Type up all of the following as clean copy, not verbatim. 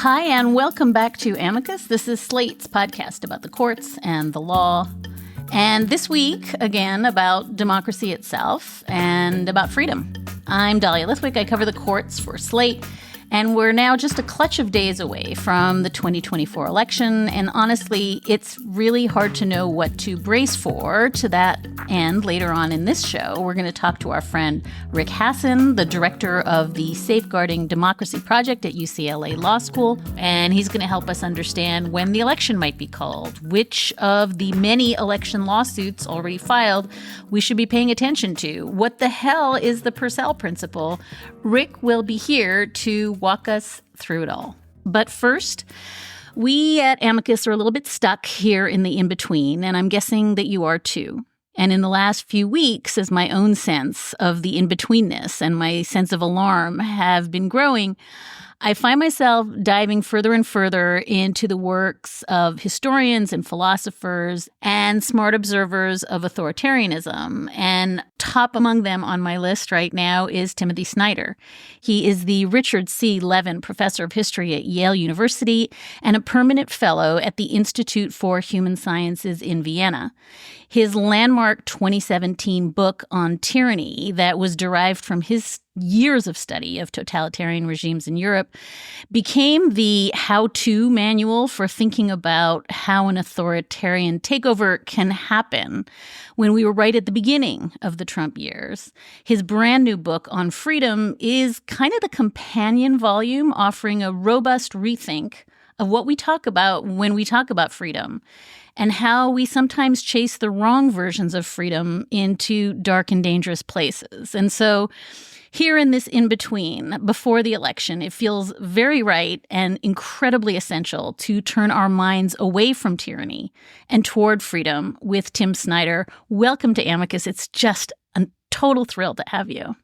Hi, and welcome back to Amicus. This is Slate's podcast about the courts and the law. And this week, again, about democracy itself and about freedom. I'm Dahlia Lithwick. I cover the courts for Slate. And we're now just a clutch of days away from the 2024 election. And honestly, it's really hard to know what to brace for. To that end, later on in this show, we're going to talk to our friend Rick Hasen, the director of the Safeguarding Democracy Project at UCLA Law School. And he's going to help us understand when the election might be called, which of the many election lawsuits already filed we should be paying attention to. What the hell is the Purcell principle? Rick will be here to walk us through it all. But first, we at Amicus are a little bit stuck here in the in-between, and I'm guessing that you are too. And in the last few weeks, as my own sense of the in-betweenness and my sense of alarm have been growing, I find myself diving further and further into the works of historians and philosophers and smart observers of authoritarianism. And top among them on my list right now is Timothy Snyder. He is the Richard C. Levin Professor of History at Yale University and a permanent fellow at the Institute for Human Sciences in Vienna. His landmark 2017 book on tyranny that was derived from his years of study of totalitarian regimes in Europe became the how-to manual for thinking about how an authoritarian takeover can happen when we were right at the beginning of the Trump years. His brand new book on freedom is kind of the companion volume offering a robust rethink of what we talk about when we talk about freedom and how we sometimes chase the wrong versions of freedom into dark and dangerous places. And so here in this in-between, before the election, it feels very right and incredibly essential to turn our minds away from tyranny and toward freedom with Tim Snyder. Welcome to Amicus. It's just a total thrill to have you.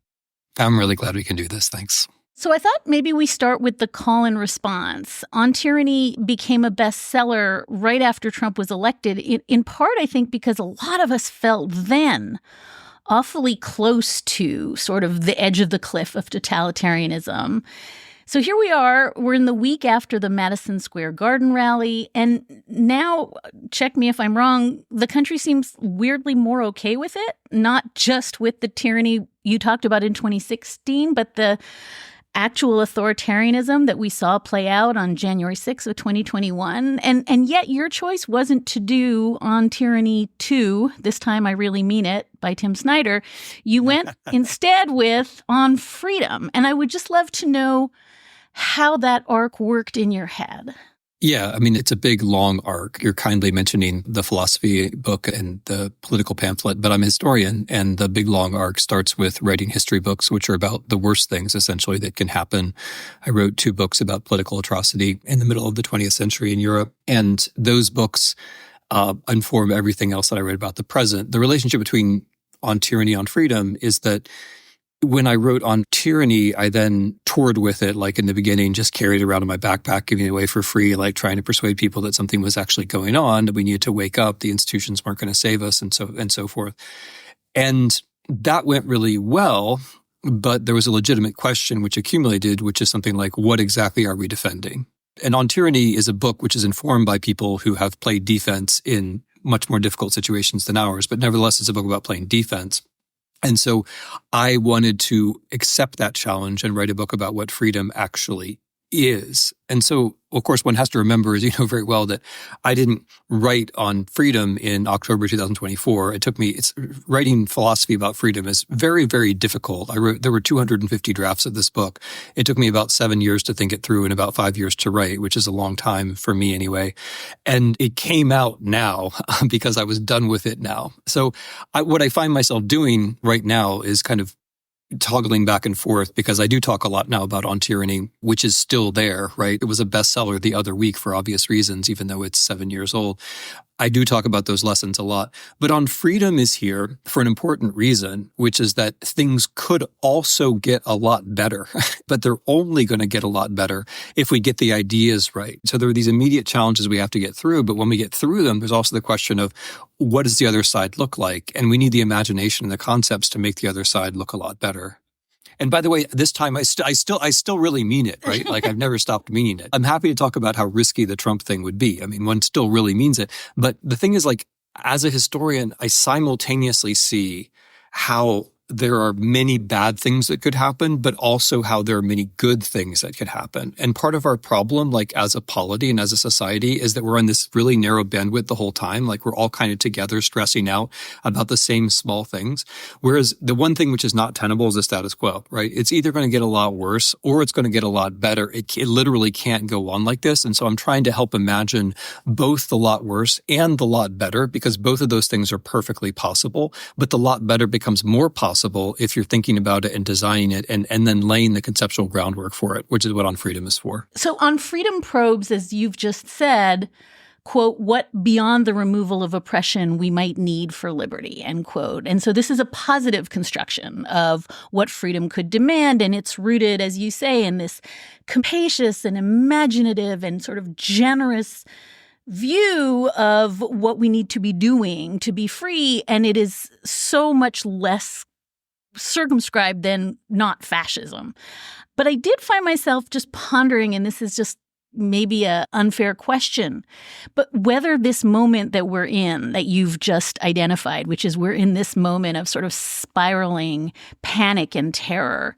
I'm really glad we can do this. Thanks. So I thought maybe we start with the call and response. On Tyranny became a bestseller right after Trump was elected, in part, I think, because a lot of us felt then awfully close to sort of the edge of the cliff of totalitarianism. So here we are, we're in the week after the Madison Square Garden rally, and now, check me if I'm wrong, the country seems weirdly more okay with it, not just with the tyranny you talked about in 2016, but the actual authoritarianism that we saw play out on January 6th of 2021. And yet your choice wasn't to do On Tyranny 2, this time I really mean it, by Tim Snyder. You went instead with On Freedom. And I would just love to know how that arc worked in your head. Yeah, I mean, it's a big, long arc. You're kindly mentioning the philosophy book and the political pamphlet, but I'm a historian, and the big, long arc starts with writing history books, which are about the worst things, essentially, that can happen. I wrote 2 books about political atrocity in the middle of the 20th century in Europe, and those books inform everything else that I write about the present. The relationship between On Tyranny, On Freedom is that when I wrote On Tyranny, I then toured with it, like in the beginning, just carried it around in my backpack, giving it away for free, like trying to persuade people that something was actually going on, that we needed to wake up, the institutions weren't going to save us, and so forth. And that went really well, but there was a legitimate question which accumulated, which is something like, what exactly are we defending? And On Tyranny is a book which is informed by people who have played defense in much more difficult situations than ours, but nevertheless, it's a book about playing defense. And so I wanted to accept that challenge and write a book about what freedom actually is. And so, of course, one has to remember, as you know very well, that I didn't write on freedom in October 2024. It took me, writing philosophy about freedom is very, very difficult. There were 250 drafts of this book. It took me about 7 years to think it through and about 5 years to write, which is a long time for me anyway. And it came out now because I was done with it now. So what I find myself doing right now is kind of toggling back and forth, because I do talk a lot now about On Tyranny, which is still there, right? It was a bestseller the other week for obvious reasons, even though it's 7 years old. I do talk about those lessons a lot. But On Freedom is here for an important reason, which is that things could also get a lot better, but they're only going to get a lot better if we get the ideas right. So there are these immediate challenges we have to get through, but when we get through them, there's also the question of what does the other side look like? And we need the imagination and the concepts to make the other side look a lot better. And by the way, this time I still really mean it, right? Like I've never stopped meaning it. I'm happy to talk about how risky the Trump thing would be. I mean, one still really means it. But the thing is, like, as a historian, I simultaneously see how there are many bad things that could happen, but also how there are many good things that could happen. And part of our problem, like as a polity and as a society, is that we're on this really narrow bandwidth the whole time. Like we're all kind of together stressing out about the same small things. Whereas the one thing which is not tenable is the status quo, right? It's either going to get a lot worse or it's going to get a lot better. It literally can't go on like this. And so I'm trying to help imagine both the lot worse and the lot better, because both of those things are perfectly possible. But the lot better becomes more possible if you're thinking about it and designing it and then laying the conceptual groundwork for it, which is what On Freedom is for. So On Freedom probes, as you've just said, quote, what beyond the removal of oppression we might need for liberty, end quote. And so this is a positive construction of what freedom could demand. And it's rooted, as you say, in this capacious and imaginative and sort of generous view of what we need to be doing to be free. And it is so much less circumscribed than not fascism. But I did find myself just pondering, and this is just maybe an unfair question, but whether this moment that we're in, that you've just identified, which is we're in this moment of sort of spiraling panic and terror,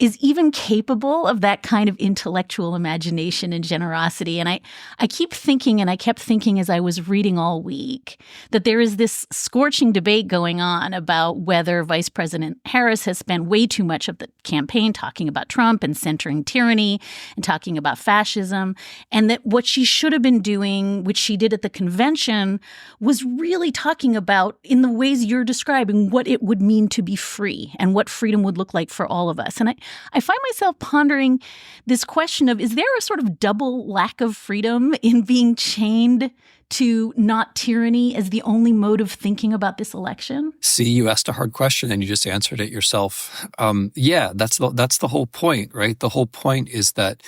is even capable of that kind of intellectual imagination and generosity. And I keep thinking, and I kept thinking as I was reading all week, that there is this scorching debate going on about whether Vice President Harris has spent way too much of the campaign talking about Trump and centering tyranny and talking about fascism, and that what she should have been doing, which she did at the convention, was really talking about, in the ways you're describing, what it would mean to be free and what freedom would look like for all of us. And I find myself pondering this question of, is there a sort of double lack of freedom in being chained to not tyranny as the only mode of thinking about this election? See, you asked a hard question and you just answered it yourself. Yeah, that's the whole point, right? The whole point is that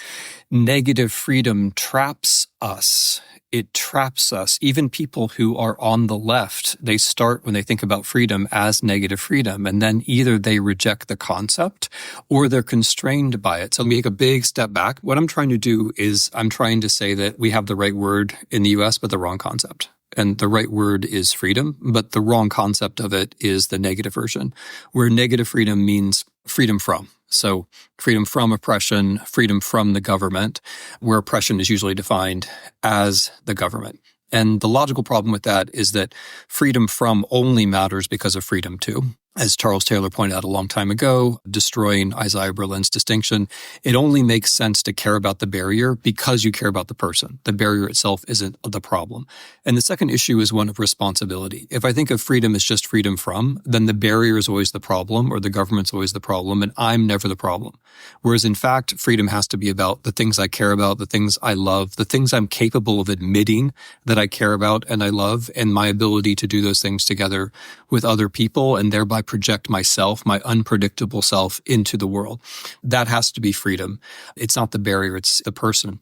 negative freedom traps us. It traps us. Even people who are on the left, they start when they think about freedom as negative freedom. And then either they reject the concept or they're constrained by it. So make a big step back. What I'm trying to do is I'm trying to say that we have the right word in the US, but the wrong concept. And the right word is freedom, but the wrong concept of it is the negative version, where negative freedom means freedom from. So freedom from oppression, freedom from the government, where oppression is usually defined as the government. And the logical problem with that is that freedom from only matters because of freedom to. As Charles Taylor pointed out a long time ago, destroying Isaiah Berlin's distinction, it only makes sense to care about the barrier because you care about the person. The barrier itself isn't the problem. And the second issue is one of responsibility. If I think of freedom as just freedom from, then the barrier is always the problem, or the government's always the problem, and I'm never the problem. Whereas in fact, freedom has to be about the things I care about, the things I love, the things I'm capable of admitting that I care about and I love, and my ability to do those things together with other people and thereby project myself, my unpredictable self, into the world. That has to be freedom. It's not the barrier, it's the person.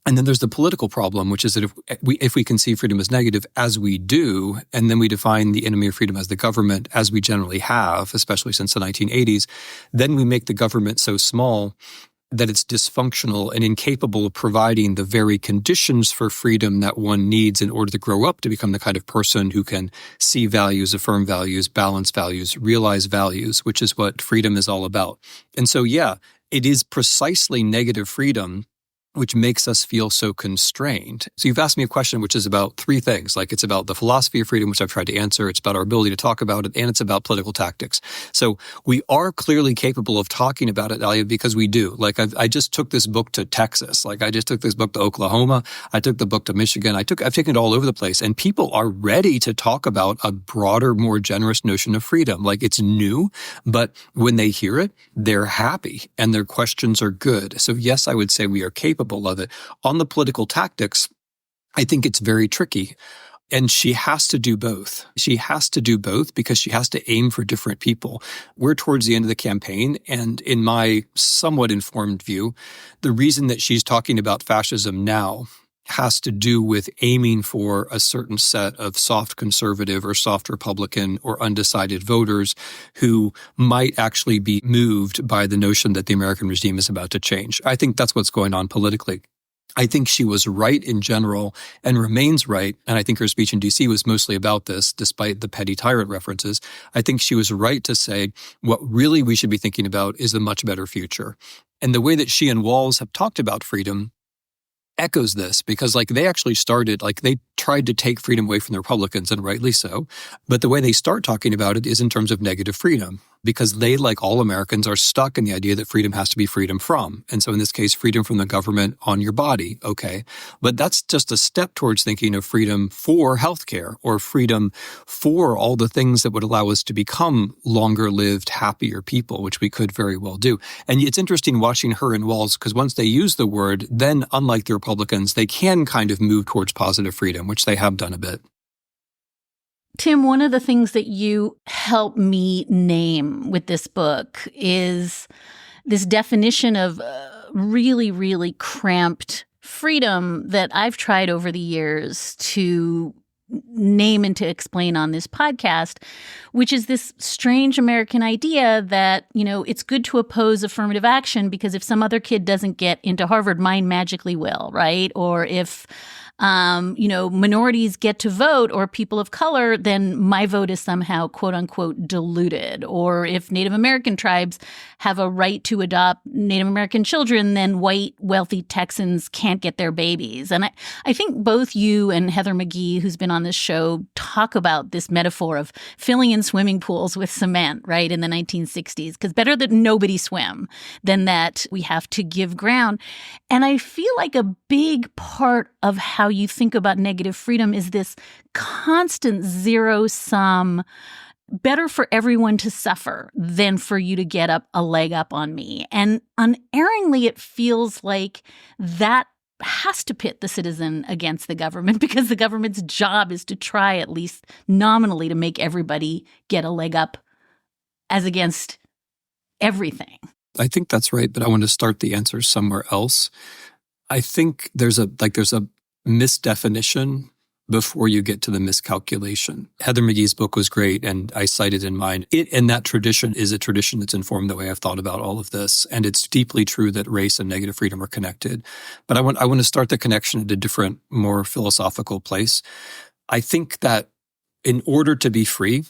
And then there's the political problem, which is that if we conceive freedom as negative, as we do, and then we define the enemy of freedom as the government, as we generally have, especially since the 1980s, then we make the government so small that it's dysfunctional and incapable of providing the very conditions for freedom that one needs in order to grow up to become the kind of person who can see values, affirm values, balance values, realize values, which is what freedom is all about. And so, yeah, it is precisely negative freedom which makes us feel so constrained. So you've asked me a question which is about three things. Like, it's about the philosophy of freedom, which I've tried to answer. It's about our ability to talk about it, and it's about political tactics. So we are clearly capable of talking about it, Dahlia, because we do. Like, I just took this book to Texas. Like, I just took this book to Oklahoma. I took the book to Michigan. I've taken it all over the place, and people are ready to talk about a broader, more generous notion of freedom. Like, it's new, but when they hear it, they're happy and their questions are good. So yes, I would say we are capable of it. On the political tactics, I think it's very tricky. And she has to do both. She has to do both because she has to aim for different people. We're towards the end of the campaign, and in my somewhat informed view, the reason that she's talking about fascism now has to do with aiming for a certain set of soft conservative or soft Republican or undecided voters who might actually be moved by the notion that the American regime is about to change. I think that's what's going on politically. I think she was right in general and remains right. And I think her speech in D.C. was mostly about this, despite the petty tyrant references. I think she was right to say what really we should be thinking about is a much better future. And the way that she and Walz have talked about freedom echoes this, because they actually started, they tried to take freedom away from the Republicans, and rightly so. But the way they start talking about it is in terms of negative freedom, because they, like all Americans, are stuck in the idea that freedom has to be freedom from. And so in this case, freedom from the government on your body. Okay. But that's just a step towards thinking of freedom for healthcare, or freedom for all the things that would allow us to become longer lived, happier people, which we could very well do. And it's interesting watching her and Walz, because once they use the word, then unlike the Republicans, they can kind of move towards positive freedom, which they have done a bit. Tim, one of the things that you help me name with this book is this definition of really, really cramped freedom that I've tried over the years to name and to explain on this podcast, which is this strange American idea that, it's good to oppose affirmative action because if some other kid doesn't get into Harvard, mine magically will, right? Or if minorities get to vote or people of color, then my vote is somehow, quote unquote, diluted. Or if Native American tribes have a right to adopt Native American children, then white, wealthy Texans can't get their babies. And I think both you and Heather McGhee, who's been on this show, talk about this metaphor of filling in swimming pools with cement, right, in the 1960s, because better that nobody swim than that we have to give ground. And I feel like a big part of how you think about negative freedom is this constant zero-sum, better for everyone to suffer than for you to get a leg up on me. And unerringly, it feels like that has to pit the citizen against the government, because the government's job is to try, at least nominally, to make everybody get a leg up as against everything. I think that's right, but I want to start the answer somewhere else. I think there's a misdefinition before you get to the miscalculation. Heather McGhee's book was great, and I cited in mine. It and that tradition is a tradition that's informed the way I've thought about all of this, and it's deeply true that race and negative freedom are connected. But I want to start the connection at a different, more philosophical place. I think that in order to be free,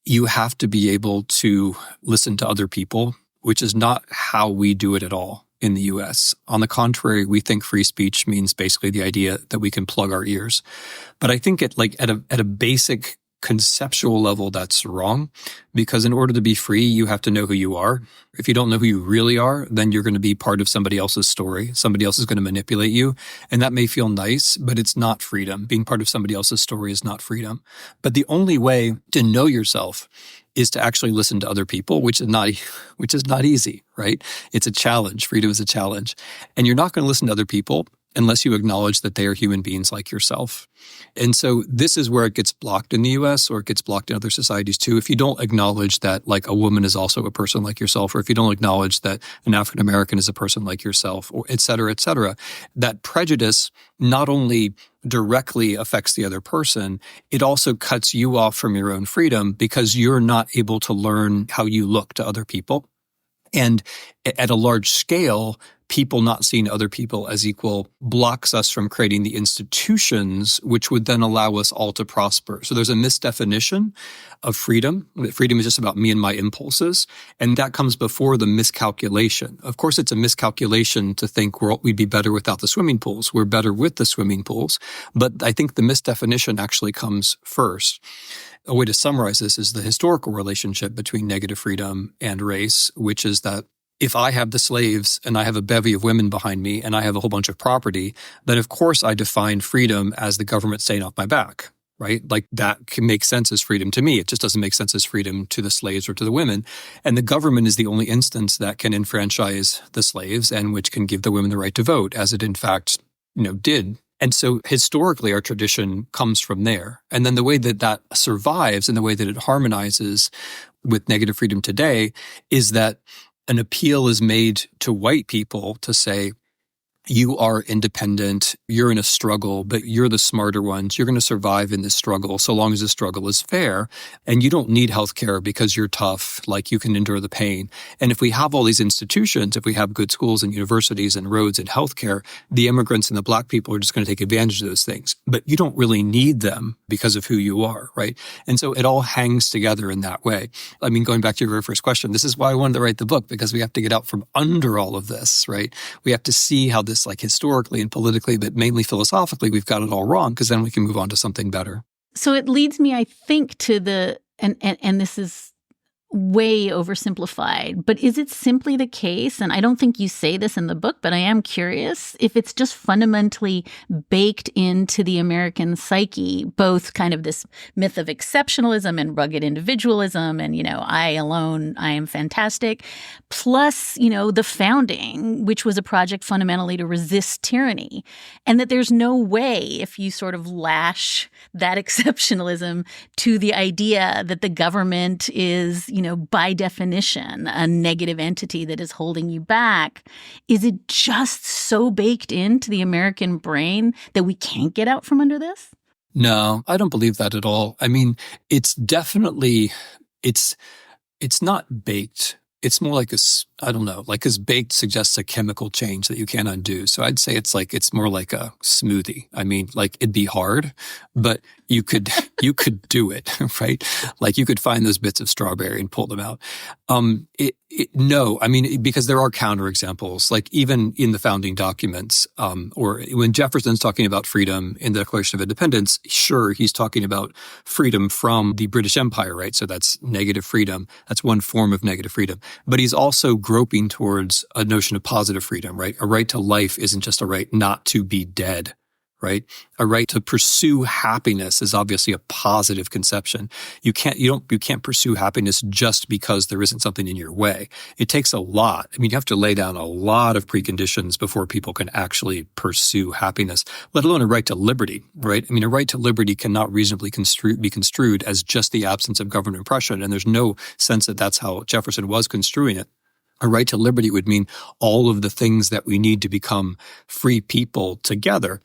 you have to be able to listen to other people, which is not how we do it at all in the U.S. On the contrary, we think free speech means basically the idea that we can plug our ears. But I think at a basic conceptual level, that's wrong, because in order to be free, you have to know who you are. If you don't know who you really are, then you're going to be part of somebody else's story. Somebody else is going to manipulate you. And that may feel nice, but it's not freedom. Being part of somebody else's story is not freedom. But the only way to know yourself is to actually listen to other people, which is not easy, right? It's a challenge. Freedom is a challenge. And you're not going to listen to other people unless you acknowledge that they are human beings like yourself. And so this is where it gets blocked in the US, or it gets blocked in other societies too. If you don't acknowledge that a woman is also a person like yourself, or if you don't acknowledge that an African American is a person like yourself, or et cetera, that prejudice not only directly affects the other person, it also cuts you off from your own freedom, because you're not able to learn how you look to other people. And at a large scale, people not seeing other people as equal blocks us from creating the institutions which would then allow us all to prosper. So there's a misdefinition of freedom. Freedom is just about me and my impulses. And that comes before the miscalculation. Of course, it's a miscalculation to think we'd be better without the swimming pools. We're better with the swimming pools. But I think the misdefinition actually comes first. A way to summarize this is the historical relationship between negative freedom and race, which is that if I have the slaves and I have a bevy of women behind me and I have a whole bunch of property, then of course I define freedom as the government staying off my back, right? That can make sense as freedom to me. It just doesn't make sense as freedom to the slaves or to the women. And the government is the only instance that can enfranchise the slaves and which can give the women the right to vote, as it in fact, did. And so historically, our tradition comes from there. And then the way that survives and the way that it harmonizes with negative freedom today is that an appeal is made to white people to say, you are independent, you're in a struggle, but you're the smarter ones. You're going to survive in this struggle so long as the struggle is fair. And you don't need healthcare because you're tough, like you can endure the pain. And if we have all these institutions, if we have good schools and universities and roads and healthcare, the immigrants and the Black people are just going to take advantage of those things. But you don't really need them because of who you are, right? And so it all hangs together in that way. I mean, going back to your very first question, this is why I wanted to write the book, because we have to get out from under all of this, right? We have to see how this, like historically and politically, but mainly philosophically, we've got it all wrong, because then we can move on to something better. So it leads me, I think, to the, and this is way oversimplified, but is it simply the case, and I don't think you say this in the book, but I am curious, if it's just fundamentally baked into the American psyche, both kind of this myth of exceptionalism and rugged individualism and, I alone, I am fantastic, plus, the founding, which was a project fundamentally to resist tyranny, and that there's no way, if you sort of lash that exceptionalism to the idea that the government is, by definition, a negative entity that is holding you back. Is it just so baked into the American brain that we can't get out from under this? No, I don't believe that at all. I mean, it's definitely, it's not baked. It's more like because baked suggests a chemical change that you can't undo. So I'd say it's more like a smoothie. I mean, like it'd be hard, but you could do it, right? Like you could find those bits of strawberry and pull them out. No, I mean, because there are counterexamples, like even in the founding documents, or when Jefferson's talking about freedom in the Declaration of Independence, sure, he's talking about freedom from the British Empire, right? So that's negative freedom. That's one form of negative freedom. But he's also groping towards a notion of positive freedom, right? A right to life isn't just a right not to be dead, right? A right to pursue happiness is obviously a positive conception. You can't pursue happiness just because there isn't something in your way. It takes a lot. I mean, you have to lay down a lot of preconditions before people can actually pursue happiness, let alone a right to liberty, right? I mean, a right to liberty cannot reasonably be construed as just the absence of government oppression. And there's no sense that that's how Jefferson was construing it. A right to liberty would mean all of the things that we need to become free people together,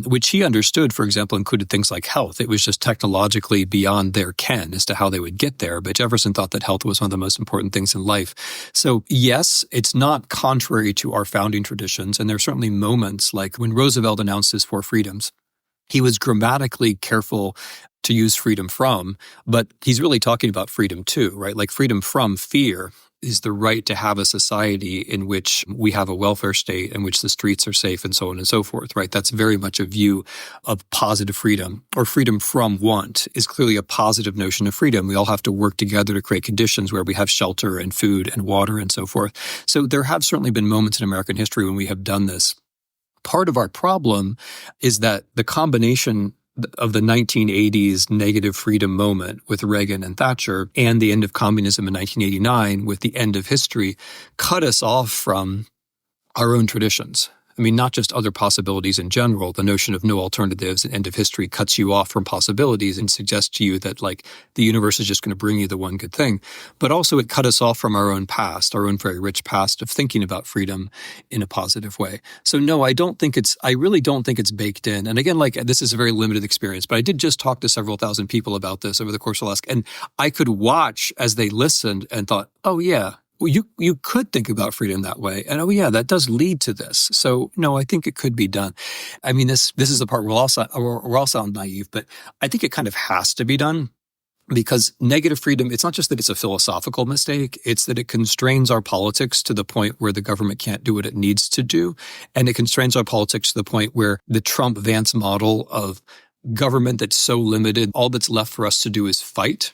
which he understood, for example, included things like health. It was just technologically beyond their ken as to how they would get there. But Jefferson thought that health was one of the most important things in life. So yes, it's not contrary to our founding traditions. And there are certainly moments like when Roosevelt announced his 4 freedoms. He was grammatically careful to use freedom from, but he's really talking about freedom too, right? Like freedom from fear is the right to have a society in which we have a welfare state, in which the streets are safe and so on and so forth, right? That's very much a view of positive freedom, or freedom from want is clearly a positive notion of freedom. We all have to work together to create conditions where we have shelter and food and water and so forth. So there have certainly been moments in American history when we have done this. Part of our problem is that the combination of the 1980s negative freedom moment with Reagan and Thatcher and the end of communism in 1989 with the end of history cut us off from our own traditions. I mean, not just other possibilities in general. The notion of no alternatives and end of history cuts you off from possibilities and suggests to you that like the universe is just going to bring you the one good thing. But also it cut us off from our own past, our own very rich past of thinking about freedom in a positive way. So no, I really don't think it's baked in. And again, like this is a very limited experience, but I did just talk to several thousand people about this over the course of the last, and I could watch as they listened and thought, oh yeah, well, you could think about freedom that way. And oh yeah, that does lead to this. So no, I think it could be done. I mean, this is the part where we'll all sound naive, but I think it kind of has to be done because negative freedom, it's not just that it's a philosophical mistake, it's that it constrains our politics to the point where the government can't do what it needs to do. And it constrains our politics to the point where the Trump-Vance model of government that's so limited, all that's left for us to do is fight,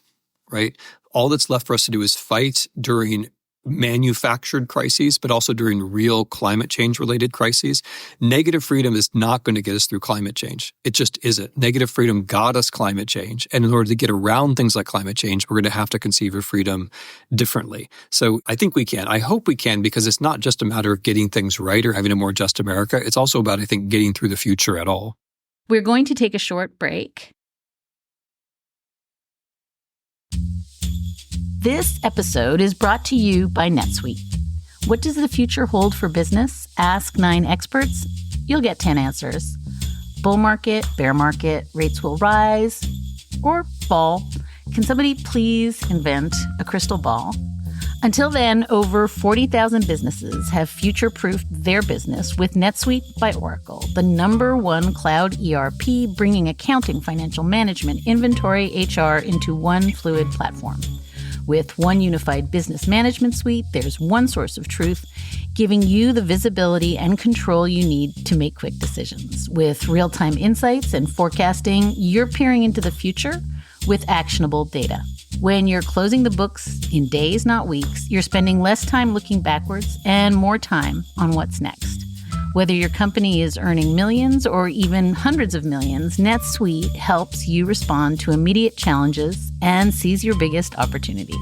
right? All that's left for us to do is fight during manufactured crises, but also during real climate change related crises. Negative freedom is not going to get us through climate change. It just isn't. Negative freedom got us climate change. And in order to get around things like climate change, we're going to have to conceive of freedom differently. So I think we can. I hope we can, because it's not just a matter of getting things right or having a more just America. It's also about, I think, getting through the future at all. We're going to take a short break. This episode is brought to you by NetSuite. What does the future hold for business Ask 9 experts, you'll get 10 answers. Bull market, bear market, rates will rise or fall. Can somebody please invent a crystal ball? Until then, over 40,000 businesses have future-proofed their business with NetSuite by Oracle, the #1 cloud ERP, bringing accounting, financial management, inventory, HR into one fluid platform. With one unified business management suite, there's one source of truth, giving you the visibility and control you need to make quick decisions. With real-time insights and forecasting, you're peering into the future with actionable data. When you're closing the books in days, not weeks, you're spending less time looking backwards and more time on what's next. Whether your company is earning millions or even hundreds of millions, NetSuite helps you respond to immediate challenges and seize your biggest opportunities.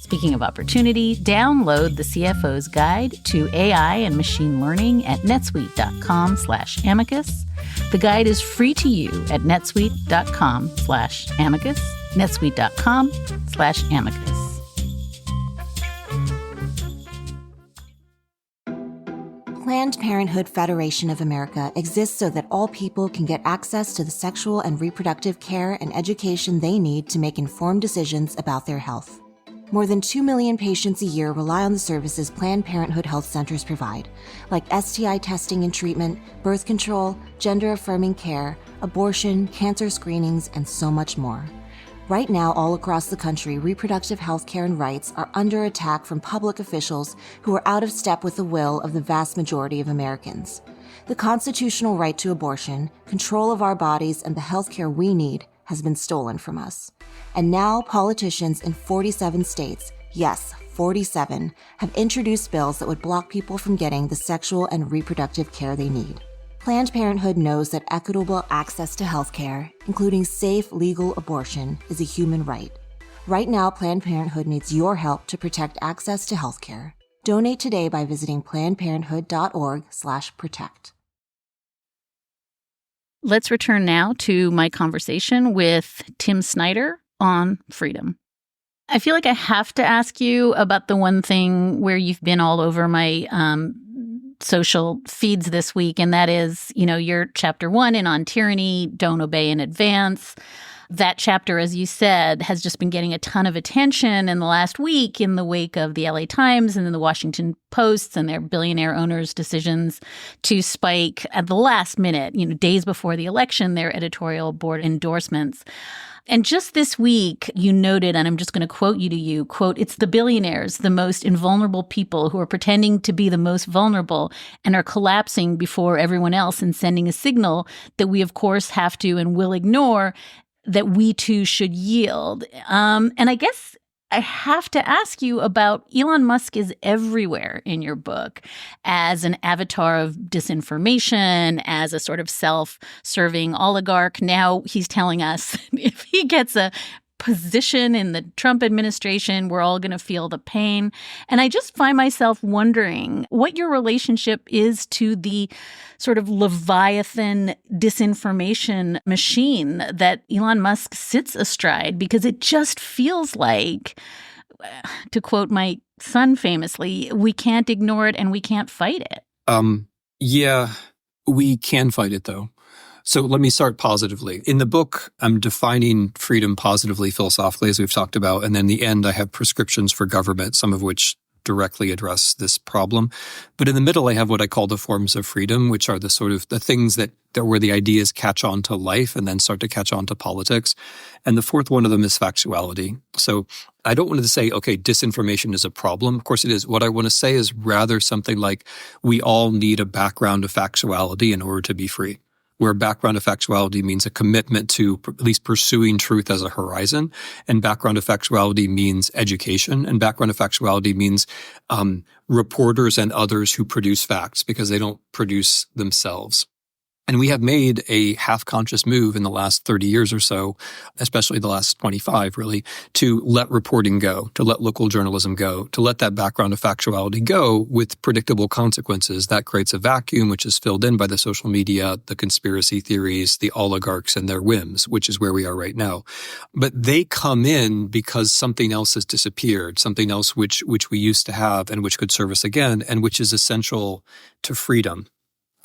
Speaking of opportunity, download the CFO's Guide to AI and Machine Learning at netsuite.com/amicus. The guide is free to you at netsuite.com/amicus, netsuite.com/amicus. Planned Parenthood Federation of America exists so that all people can get access to the sexual and reproductive care and education they need to make informed decisions about their health. More than 2 million patients a year rely on the services Planned Parenthood health centers provide, like STI testing and treatment, birth control, gender-affirming care, abortion, cancer screenings, and so much more. Right now, all across the country, reproductive health care and rights are under attack from public officials who are out of step with the will of the vast majority of Americans. The constitutional right to abortion, control of our bodies, and the health care we need has been stolen from us. And now politicians in 47 states, yes, 47, have introduced bills that would block people from getting the sexual and reproductive care they need. Planned Parenthood knows that equitable access to health care, including safe, legal abortion, is a human right. Right now, Planned Parenthood needs your help to protect access to health care. Donate today by visiting plannedparenthood.org/protect. Let's return now to my conversation with Tim Snyder on freedom. I feel like I have to ask you about the one thing where you've been all over my social feeds this week, and that is, your chapter 1 in On Tyranny, Don't Obey in Advance. That chapter, as you said, has just been getting a ton of attention in the last week in the wake of the LA Times and then the Washington Post and their billionaire owners' decisions to spike at the last minute, days before the election, their editorial board endorsements. And just this week, you noted, and I'm just going to quote you, quote, "It's the billionaires, the most invulnerable people who are pretending to be the most vulnerable and are collapsing before everyone else and sending a signal that we, of course, have to and will ignore, that we too should yield." And I guess I have to ask you about Elon Musk is everywhere in your book as an avatar of disinformation, as a sort of self-serving oligarch. Now he's telling us if he gets a position in the Trump administration, we're all going to feel the pain. And I just find myself wondering what your relationship is to the sort of Leviathan disinformation machine that Elon Musk sits astride, because it just feels like, to quote my son famously, we can't ignore it and we can't fight it. Yeah, we can fight it, though. So let me start positively. In the book, I'm defining freedom positively, philosophically, as we've talked about. And then in the end, I have prescriptions for government, some of which directly address this problem. But in the middle, I have what I call the forms of freedom, which are the sort of the things that where the ideas catch on to life and then start to catch on to politics. And the fourth one of them is factuality. So I don't want to say, okay, disinformation is a problem. Of course it is. What I want to say is rather something like we all need a background of factuality in order to be free. Where background of factuality means a commitment to at least pursuing truth as a horizon, and background of factuality means education, and background of factuality means reporters and others who produce facts because they don't produce themselves. And we have made a half-conscious move in the last 30 years or so, especially the last 25 really, to let reporting go, to let local journalism go, to let that background of factuality go with predictable consequences. That creates a vacuum which is filled in by the social media, the conspiracy theories, the oligarchs and their whims, which is where we are right now. But they come in because something else has disappeared, something else which we used to have and which could serve us again, and which is essential to freedom.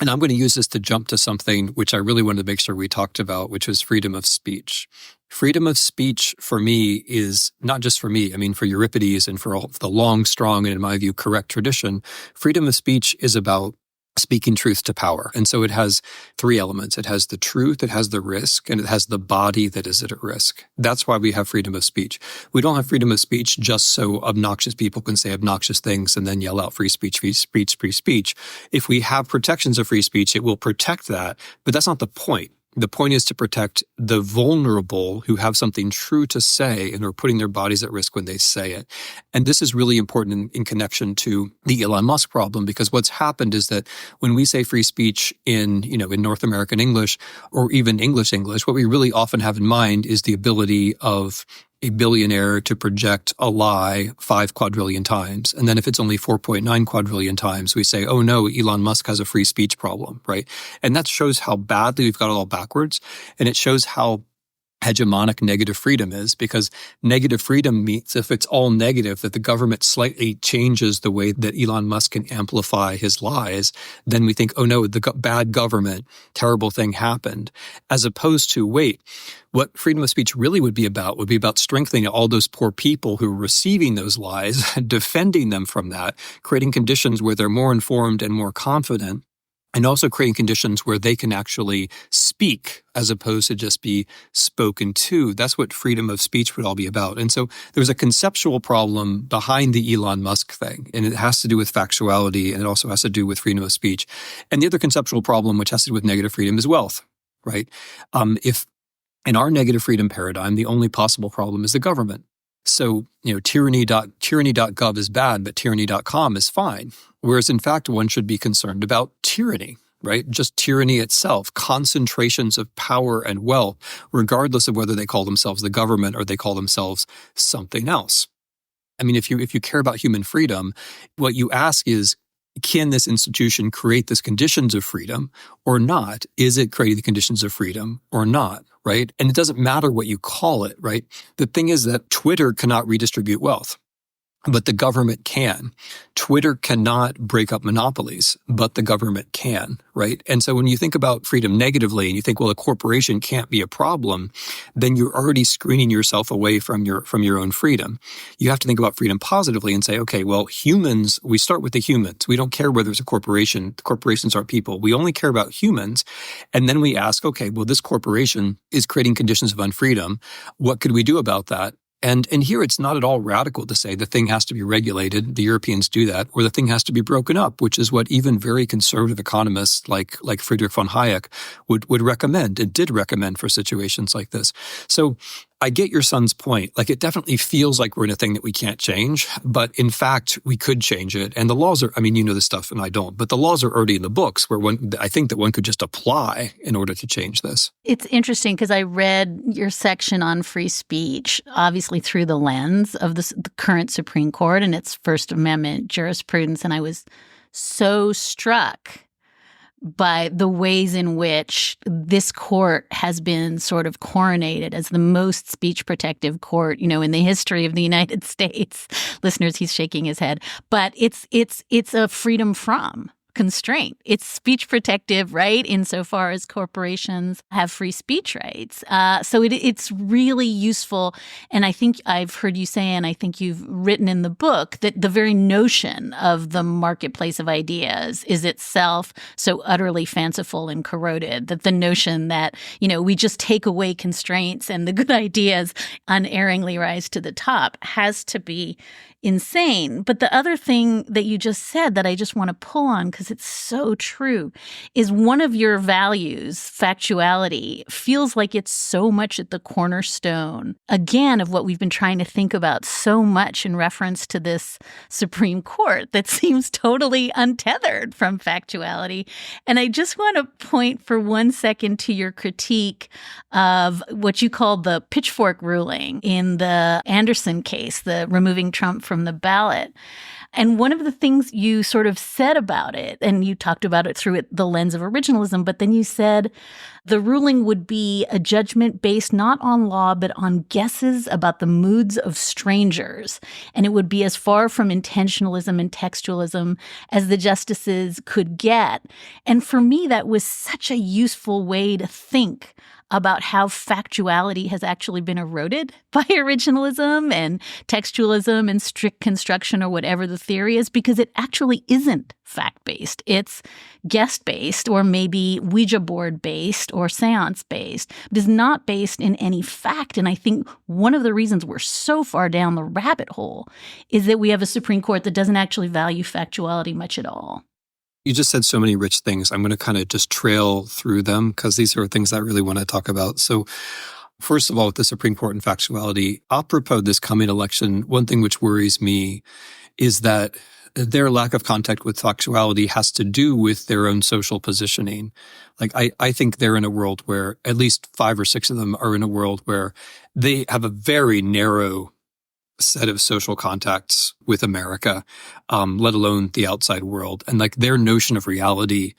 And I'm going to use this to jump to something which I really wanted to make sure we talked about, which was freedom of speech. Freedom of speech for me is not just for me. I mean, for Euripides and for all the long, strong, and in my view, correct tradition, freedom of speech is about speaking truth to power. And so it has three elements. It has the truth, it has the risk, and it has the body that is at risk. That's why we have freedom of speech. We don't have freedom of speech just so obnoxious people can say obnoxious things and then yell out free speech, free speech, free speech. If we have protections of free speech, it will protect that. But that's not the point. The point is to protect the vulnerable who have something true to say and are putting their bodies at risk when they say it. And this is really important in connection to the Elon Musk problem, because what's happened is that when we say free speech in North American English or even English, what we really often have in mind is the ability of a billionaire to project a lie 5 quadrillion times. And then if it's only 4.9 quadrillion times, we say, oh no, Elon Musk has a free speech problem, right? And that shows how badly we've got it all backwards. And it shows how hegemonic negative freedom is, because negative freedom means if it's all negative, that the government slightly changes the way that Elon Musk can amplify his lies, then we think, oh no, the bad government, terrible thing happened. As opposed to, wait, what freedom of speech really would be about strengthening all those poor people who are receiving those lies, defending them from that, creating conditions where they're more informed and more confident, and also creating conditions where they can actually speak as opposed to just be spoken to. That's what freedom of speech would all be about. And so there's a conceptual problem behind the Elon Musk thing, and it has to do with factuality, and it also has to do with freedom of speech. And the other conceptual problem, which has to do with negative freedom, is wealth, right? If in our negative freedom paradigm, the only possible problem is the government. So, tyranny.gov is bad, but tyranny.com is fine. Whereas in fact, one should be concerned about tyranny, right? Just tyranny itself, concentrations of power and wealth, regardless of whether they call themselves the government or they call themselves something else. I mean, if you care about human freedom, what you ask is, can this institution create these conditions of freedom or not? Is it creating the conditions of freedom or not, right? And it doesn't matter what you call it, right? The thing is that Twitter cannot redistribute wealth, but the government can. Twitter cannot break up monopolies, but the government can, right? And so when you think about freedom negatively and you think, well, a corporation can't be a problem, then you're already screening yourself away from your own freedom. You have to think about freedom positively and say, okay, well, humans, we start with the humans. We don't care whether it's a corporation. The corporations aren't people. We only care about humans. And then we ask, okay, well, this corporation is creating conditions of unfreedom. What could we do about that? And here it's not at all radical to say the thing has to be regulated. The Europeans do that, or the thing has to be broken up, which is what even very conservative economists like Friedrich von Hayek would recommend and did recommend for situations like this. So I get your son's point. Like, it definitely feels like we're in a thing that we can't change, but in fact, we could change it. And the laws are, I mean, you know this stuff and I don't, but the laws are already in the books where I think that one could just apply in order to change this. It's interesting because I read your section on free speech, obviously through the lens of the current Supreme Court and its First Amendment jurisprudence. And I was so struck by the ways in which this court has been sort of coronated as the most speech protective court, in the history of the United States. Listeners, he's shaking his head. But it's a freedom from constraint. It's speech protective, right? Insofar as corporations have free speech rights. So it's really useful. And I think I've heard you say, and I think you've written in the book, that the very notion of the marketplace of ideas is itself so utterly fanciful and corroded, that the notion that, we just take away constraints and the good ideas unerringly rise to the top has to be insane. But the other thing that you just said that I just want to pull on, because it's so true, is one of your values, factuality, feels like it's so much at the cornerstone, again, of what we've been trying to think about so much in reference to this Supreme Court that seems totally untethered from factuality. And I just want to point for 1 second to your critique of what you called the pitchfork ruling in the Anderson case, the removing Trump from the ballot. And one of the things you sort of said about it, and you talked about it through the lens of originalism, but then you said the ruling would be a judgment based not on law, but on guesses about the moods of strangers. And it would be as far from intentionalism and textualism as the justices could get. And for me, that was such a useful way to think about how factuality has actually been eroded by originalism and textualism and strict construction or whatever the theory is, because it actually isn't fact-based. It's guest-based or maybe Ouija board-based or seance-based. It is not based in any fact. And I think one of the reasons we're so far down the rabbit hole is that we have a Supreme Court that doesn't actually value factuality much at all. You just said so many rich things. I'm going to kind of just trail through them because these are things I really want to talk about. So first of all, with the Supreme Court and factuality, apropos this coming election, one thing which worries me is that their lack of contact with factuality has to do with their own social positioning. Like, I think they're in a world where at least 5 or 6 of them are in a world where they have a very narrow set of social contacts with America, let alone the outside world. And like their notion of reality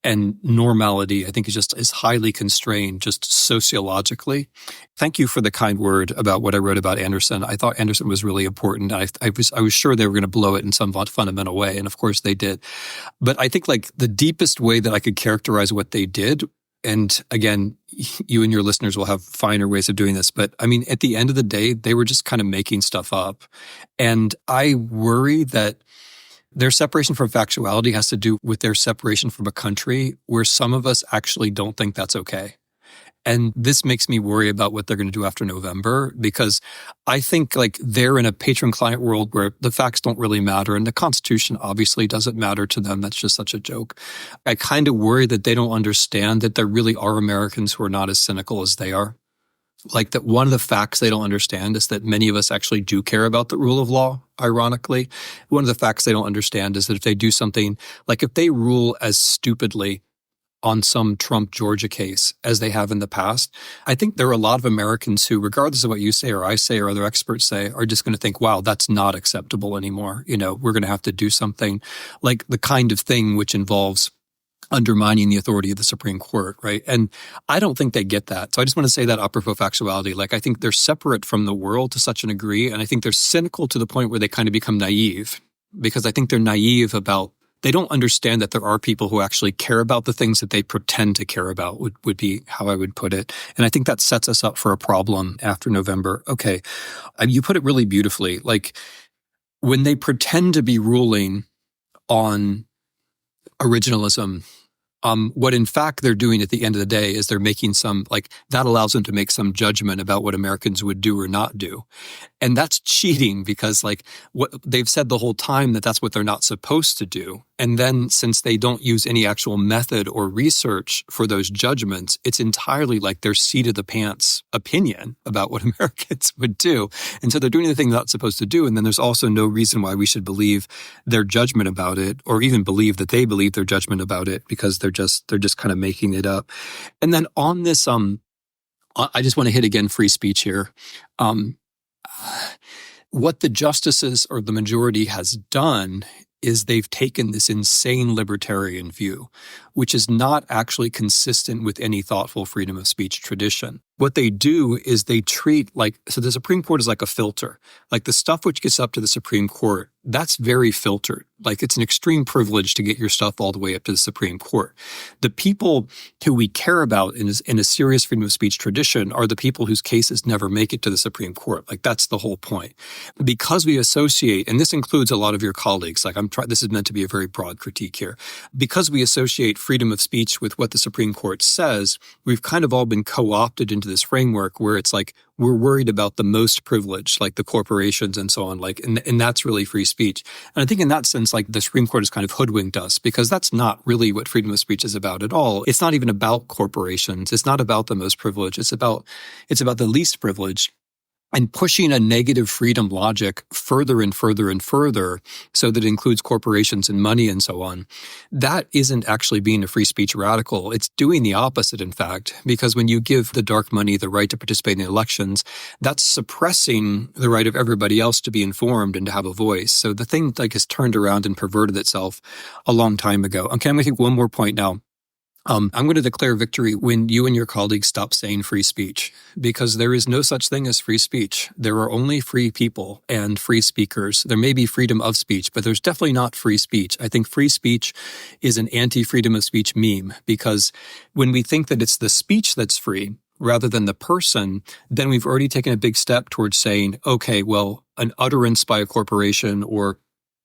and normality, I think is highly constrained just sociologically. Thank you for the kind word about what I wrote about Anderson. I thought Anderson was really important. I was sure they were going to blow it in some fundamental way. And of course they did. But I think like the deepest way that I could characterize what they did, and again, you and your listeners will have finer ways of doing this. But I mean, at the end of the day, they were just kind of making stuff up. And I worry that their separation from factuality has to do with their separation from a country where some of us actually don't think that's okay. And this makes me worry about what they're going to do after November, because I think like they're in a patron-client world where the facts don't really matter. And the Constitution obviously doesn't matter to them. That's just such a joke. I kind of worry that they don't understand that there really are Americans who are not as cynical as they are. Like that one of the facts they don't understand is that many of us actually do care about the rule of law, ironically. One of the facts they don't understand is that if they do something, like if they rule as stupidly on some Trump Georgia case as they have in the past, I think there are a lot of Americans who, regardless of what you say or I say or other experts say, are just going to think, wow, that's not acceptable anymore. You know, we're going to have to do something like the kind of thing which involves undermining the authority of the Supreme Court, right? And I don't think they get that. So I just want to say that apropos factuality, like I think they're separate from the world to such a degree, and I think they're cynical to the point where they kind of become naive, because I think they're naive about they don't understand that there are people who actually care about the things that they pretend to care about would be how I would put it. And I think that sets us up for a problem after November. Okay. You put it really beautifully. Like when they pretend to be ruling on originalism, what in fact they're doing at the end of the day is they're making some, like that allows them to make some judgment about what Americans would do or not do. And that's cheating because like what they've said the whole time that that's what they're not supposed to do. And then since they don't use any actual method or research for those judgments, it's entirely like their seat of the pants opinion about what Americans would do. And so they're doing the thing they're not supposed to do. And then there's also no reason why we should believe their judgment about it or even believe that they believe their judgment about it because they're just kind of making it up. And then on this, I just want to hit again free speech here. What the justices or the majority has done is they've taken this insane libertarian view, which is not actually consistent with any thoughtful freedom of speech tradition. What they do is they treat so the Supreme Court is like a filter. Like the stuff which gets up to the Supreme Court, that's very filtered. Like it's an extreme privilege to get your stuff all the way up to the Supreme Court. The people who we care about in a serious freedom of speech tradition are the people whose cases never make it to the Supreme Court. Like that's the whole point. Because we associate, and this includes a lot of your colleagues, this is meant to be a very broad critique here. Because we associate freedom of speech with what the Supreme Court says, we've kind of all been co-opted into into this framework where it's like we're worried about the most privileged, like the corporations and so on, like, and that's really free speech. And I think in that sense, like the Supreme Court has kind of hoodwinked us because that's not really what freedom of speech is about at all. It's not even about corporations. It's not about the most privileged. It's about the least privileged. And pushing a negative freedom logic further and further and further so that it includes corporations and money and so on, that isn't actually being a free speech radical. It's doing the opposite, in fact, because when you give the dark money the right to participate in elections, that's suppressing the right of everybody else to be informed and to have a voice. So the thing like has turned around and perverted itself a long time ago. Okay, I'm going to make one more point now. I'm going to declare victory when you and your colleagues stop saying free speech, because there is no such thing as free speech. There are only free people and free speakers. There may be freedom of speech, but there's definitely not free speech. I think free speech is an anti-freedom of speech meme, because when we think that it's the speech that's free rather than the person, then we've already taken a big step towards saying, okay, well, an utterance by a corporation or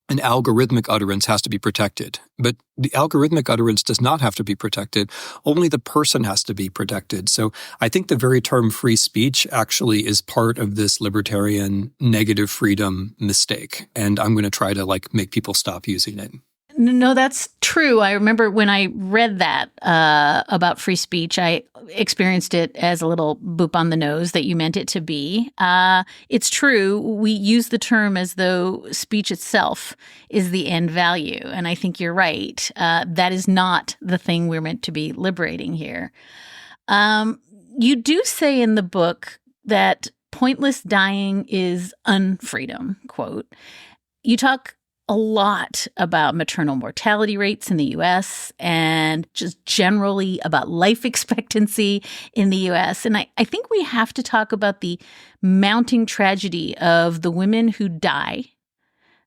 an algorithmic utterance has to be protected. But the algorithmic utterance does not have to be protected. Only the person has to be protected. So I think the very term free speech actually is part of this libertarian negative freedom mistake. And I'm going to try to make people stop using it. No, that's true. I remember when I read that about free speech, I experienced it as a little boop on the nose that you meant it to be. It's true. We use the term as though speech itself is the end value. And I think you're right. That is not the thing we're meant to be liberating here. You do say in the book that pointless dying is unfreedom, quote. You talk a lot about maternal mortality rates in the U.S. and just generally about life expectancy in the U.S. And I think we have to talk about the mounting tragedy of the women who die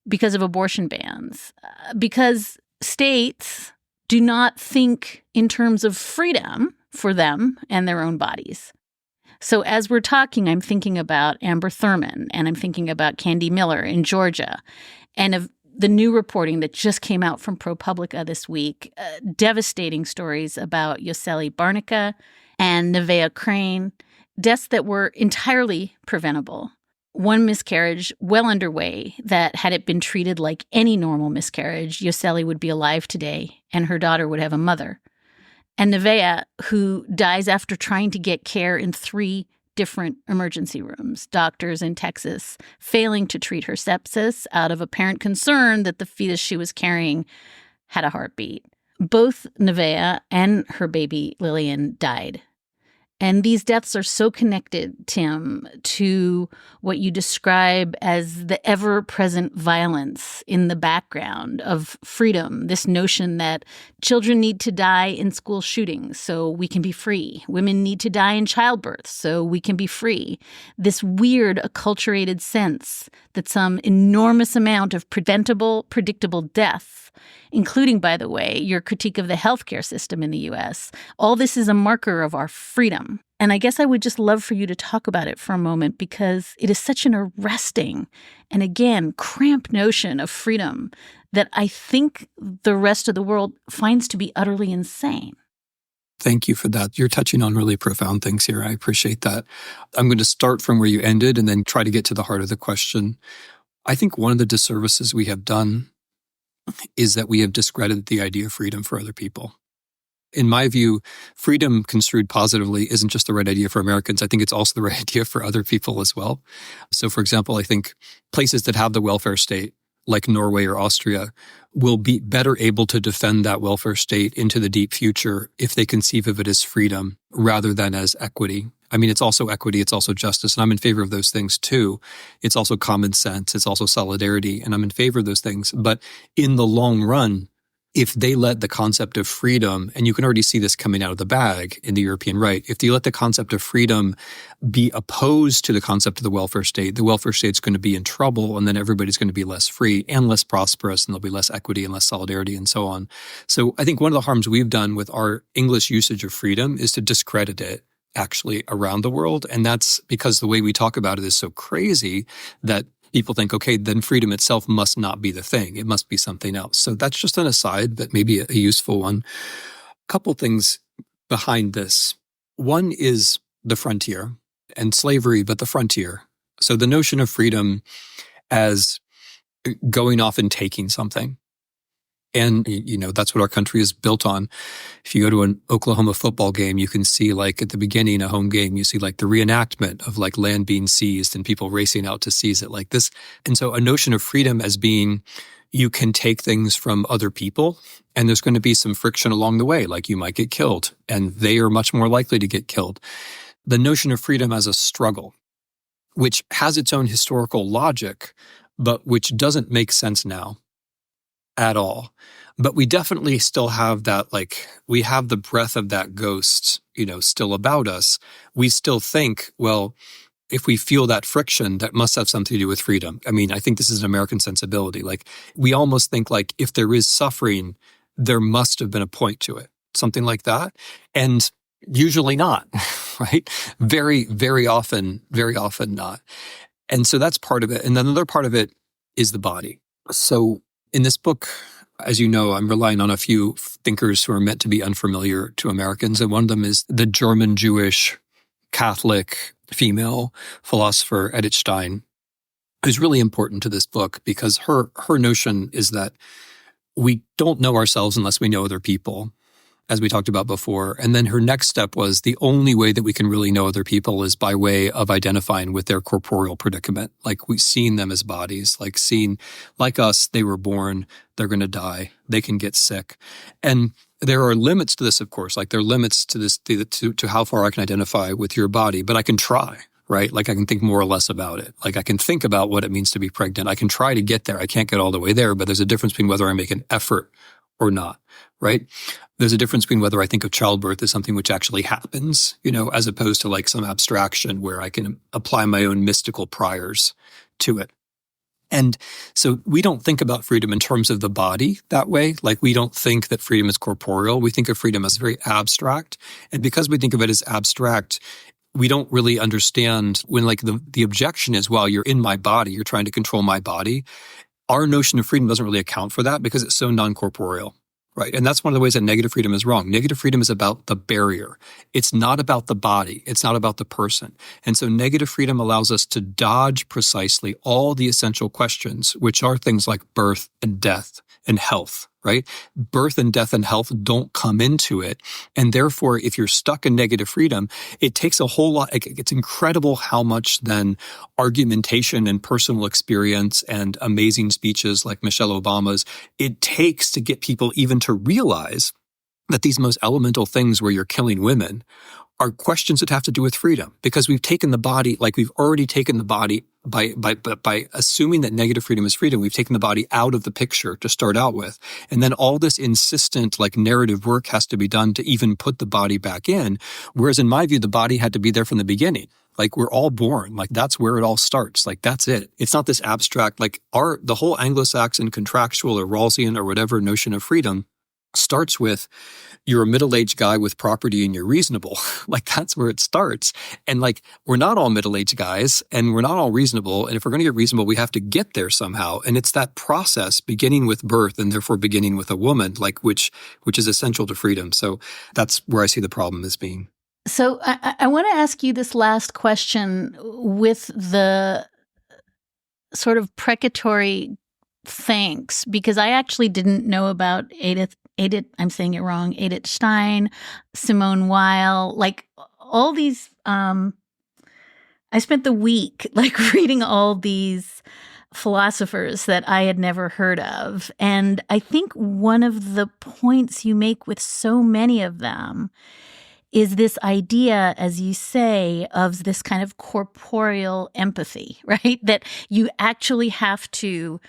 because of abortion bans, because states do not think in terms of freedom for them and their own bodies. So as we're talking, I'm thinking about Amber Thurman, and I'm thinking about Candy Miller in Georgia, and of the new reporting that just came out from ProPublica this week, devastating stories about Yoseli Barnica and Nevaeh Crane, deaths that were entirely preventable. One miscarriage well underway that, had it been treated like any normal miscarriage, Yoseli would be alive today and her daughter would have a mother. And Nevaeh, who dies after trying to get care in 3 different emergency rooms, doctors in Texas failing to treat her sepsis out of apparent concern that the fetus she was carrying had a heartbeat. Both Nevaeh and her baby Lillian died. And these deaths are so connected, Tim, to what you describe as the ever-present violence in the background of freedom, this notion that children need to die in school shootings so we can be free. Women need to die in childbirth so we can be free. This weird, acculturated sense that some enormous amount of preventable, predictable death, including, by the way, your critique of the healthcare system in the U.S., all this is a marker of our freedom. And I guess I would just love for you to talk about it for a moment, because it is such an arresting and, again, cramped notion of freedom that I think the rest of the world finds to be utterly insane. Thank you for that. You're touching on really profound things here. I appreciate that. I'm going to start from where you ended and then try to get to the heart of the question. I think one of the disservices we have done is that we have discredited the idea of freedom for other people. In my view, freedom construed positively isn't just the right idea for Americans. I think it's also the right idea for other people as well. So, for example, I think places that have the welfare state, like Norway or Austria, will be better able to defend that welfare state into the deep future if they conceive of it as freedom rather than as equity. I mean, it's also equity, it's also justice, and I'm in favor of those things too. It's also common sense, it's also solidarity, and I'm in favor of those things. But in the long run, if they let the concept of freedom, and you can already see this coming out of the bag in the European right, if they let the concept of freedom be opposed to the concept of the welfare state's going to be in trouble, and then everybody's going to be less free and less prosperous, and there'll be less equity and less solidarity and so on. So I think one of the harms we've done with our English usage of freedom is to discredit it actually around the world. And that's because the way we talk about it is so crazy that people think, okay, then freedom itself must not be the thing. It must be something else. So that's just an aside, but maybe a useful one. A couple things behind this. One is the frontier, and slavery, but the frontier. So the notion of freedom as going off and taking something. And, that's what our country is built on. If you go to an Oklahoma football game, you can see like at the beginning, a home game, you see like the reenactment of like land being seized and people racing out to seize it like this. And so a notion of freedom as being you can take things from other people and there's going to be some friction along the way, like you might get killed and they are much more likely to get killed. The notion of freedom as a struggle, which has its own historical logic, but which doesn't make sense now at all. But we definitely still have that, like, we have the breath of that ghost, still about us. We still think, well, if we feel that friction, that must have something to do with freedom. I mean, I think this is an American sensibility. Like, we almost think like if there is suffering, there must have been a point to it, something like that. And usually not, right? Very, very often not. And so that's part of it. And then another part of it is the body. So in this book, as you know, I'm relying on a few thinkers who are meant to be unfamiliar to Americans. And one of them is the German Jewish Catholic female philosopher Edith Stein, who's really important to this book because her notion is that we don't know ourselves unless we know other people, as we talked about before. And then her next step was the only way that we can really know other people is by way of identifying with their corporeal predicament. Like we've seen them as bodies, like us, they were born, they're going to die, they can get sick. And there are limits to this, of course, like there are limits to this, to how far I can identify with your body, but I can try, right? Like I can think more or less about it. Like I can think about what it means to be pregnant. I can try to get there. I can't get all the way there, but there's a difference between whether I make an effort or not, right? There's a difference between whether I think of childbirth as something which actually happens, as opposed to like some abstraction where I can apply my own mystical priors to it. And so we don't think about freedom in terms of the body that way. Like we don't think that freedom is corporeal. We think of freedom as very abstract. And because we think of it as abstract, we don't really understand when like the objection is, well, you're in my body, you're trying to control my body. Our notion of freedom doesn't really account for that because it's so non-corporeal, right? And that's one of the ways that negative freedom is wrong. Negative freedom is about the barrier. It's not about the body. It's not about the person. And so negative freedom allows us to dodge precisely all the essential questions, which are things like birth and death and health, right? Birth and death and health don't come into it. And therefore, if you're stuck in negative freedom, it takes a whole lot. It's incredible how much then argumentation and personal experience and amazing speeches like Michelle Obama's, it takes to get people even to realize that these most elemental things where you're killing women are questions that have to do with freedom, because we've taken the body, like we've already taken the body by assuming that negative freedom is freedom. We've taken the body out of the picture to start out with. And then all this insistent like narrative work has to be done to even put the body back in. Whereas in my view, the body had to be there from the beginning. Like we're all born, like that's where it all starts. Like that's it. It's not this abstract, like the whole Anglo-Saxon contractual or Rawlsian or whatever notion of freedom starts with you're a middle-aged guy with property and you're reasonable. Like that's where it starts. And like we're not all middle-aged guys and we're not all reasonable. And if we're going to get reasonable, we have to get there somehow. And it's that process beginning with birth and therefore beginning with a woman, like which is essential to freedom. So that's where I see the problem as being. So I want to ask you this last question with the sort of precatory thanks, because I actually didn't know about Edith, I'm saying it wrong, Edith Stein, Simone Weil, like all these, I spent the week like reading all these philosophers that I had never heard of. And I think one of the points you make with so many of them is this idea, as you say, of this kind of corporeal empathy, right? That you actually have to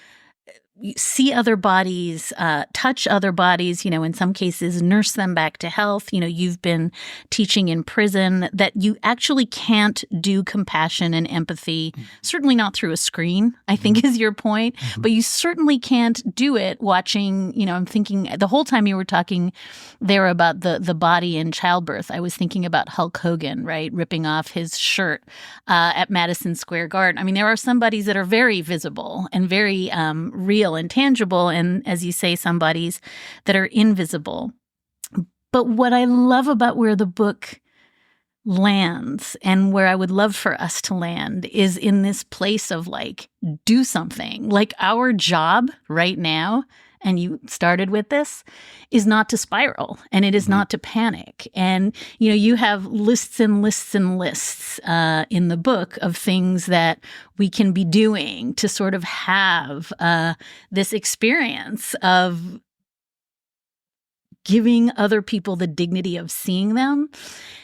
see other bodies, touch other bodies, in some cases, nurse them back to health. You've been teaching in prison that you actually can't do compassion and empathy, certainly not through a screen, I think is your point, but you certainly can't do it watching, I'm thinking the whole time you were talking there about the body in childbirth, I was thinking about Hulk Hogan, right, ripping off his shirt at Madison Square Garden. I mean, there are some bodies that are very visible and very real and tangible, and as you say, some bodies that are invisible. But what I love about where the book lands and where I would love for us to land is in this place of like, do something. Like our job right now, and you started with this, is not to spiral and it is not to panic. And, you know, you have lists and lists and lists in the book of things that we can be doing to sort of have this experience of giving other people the dignity of seeing them.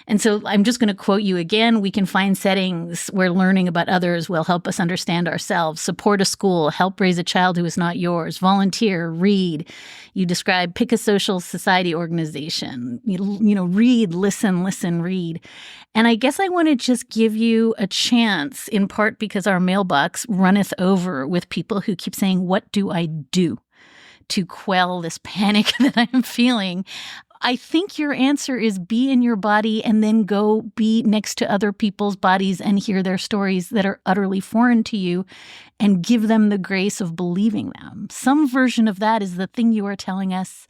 And so I'm just going to quote you again. We can find settings where learning about others will help us understand ourselves. Support a school, help raise a child who is not yours, volunteer, read. You describe, pick a social society organization, you know, read, listen, read. And I guess I want to just give you a chance, in part because our mailbox runneth over with people who keep saying, what do I do to quell this panic that I am feeling? I think your answer is be in your body and then go be next to other people's bodies and hear their stories that are utterly foreign to you and give them the grace of believing them. Some version of that is the thing you are telling us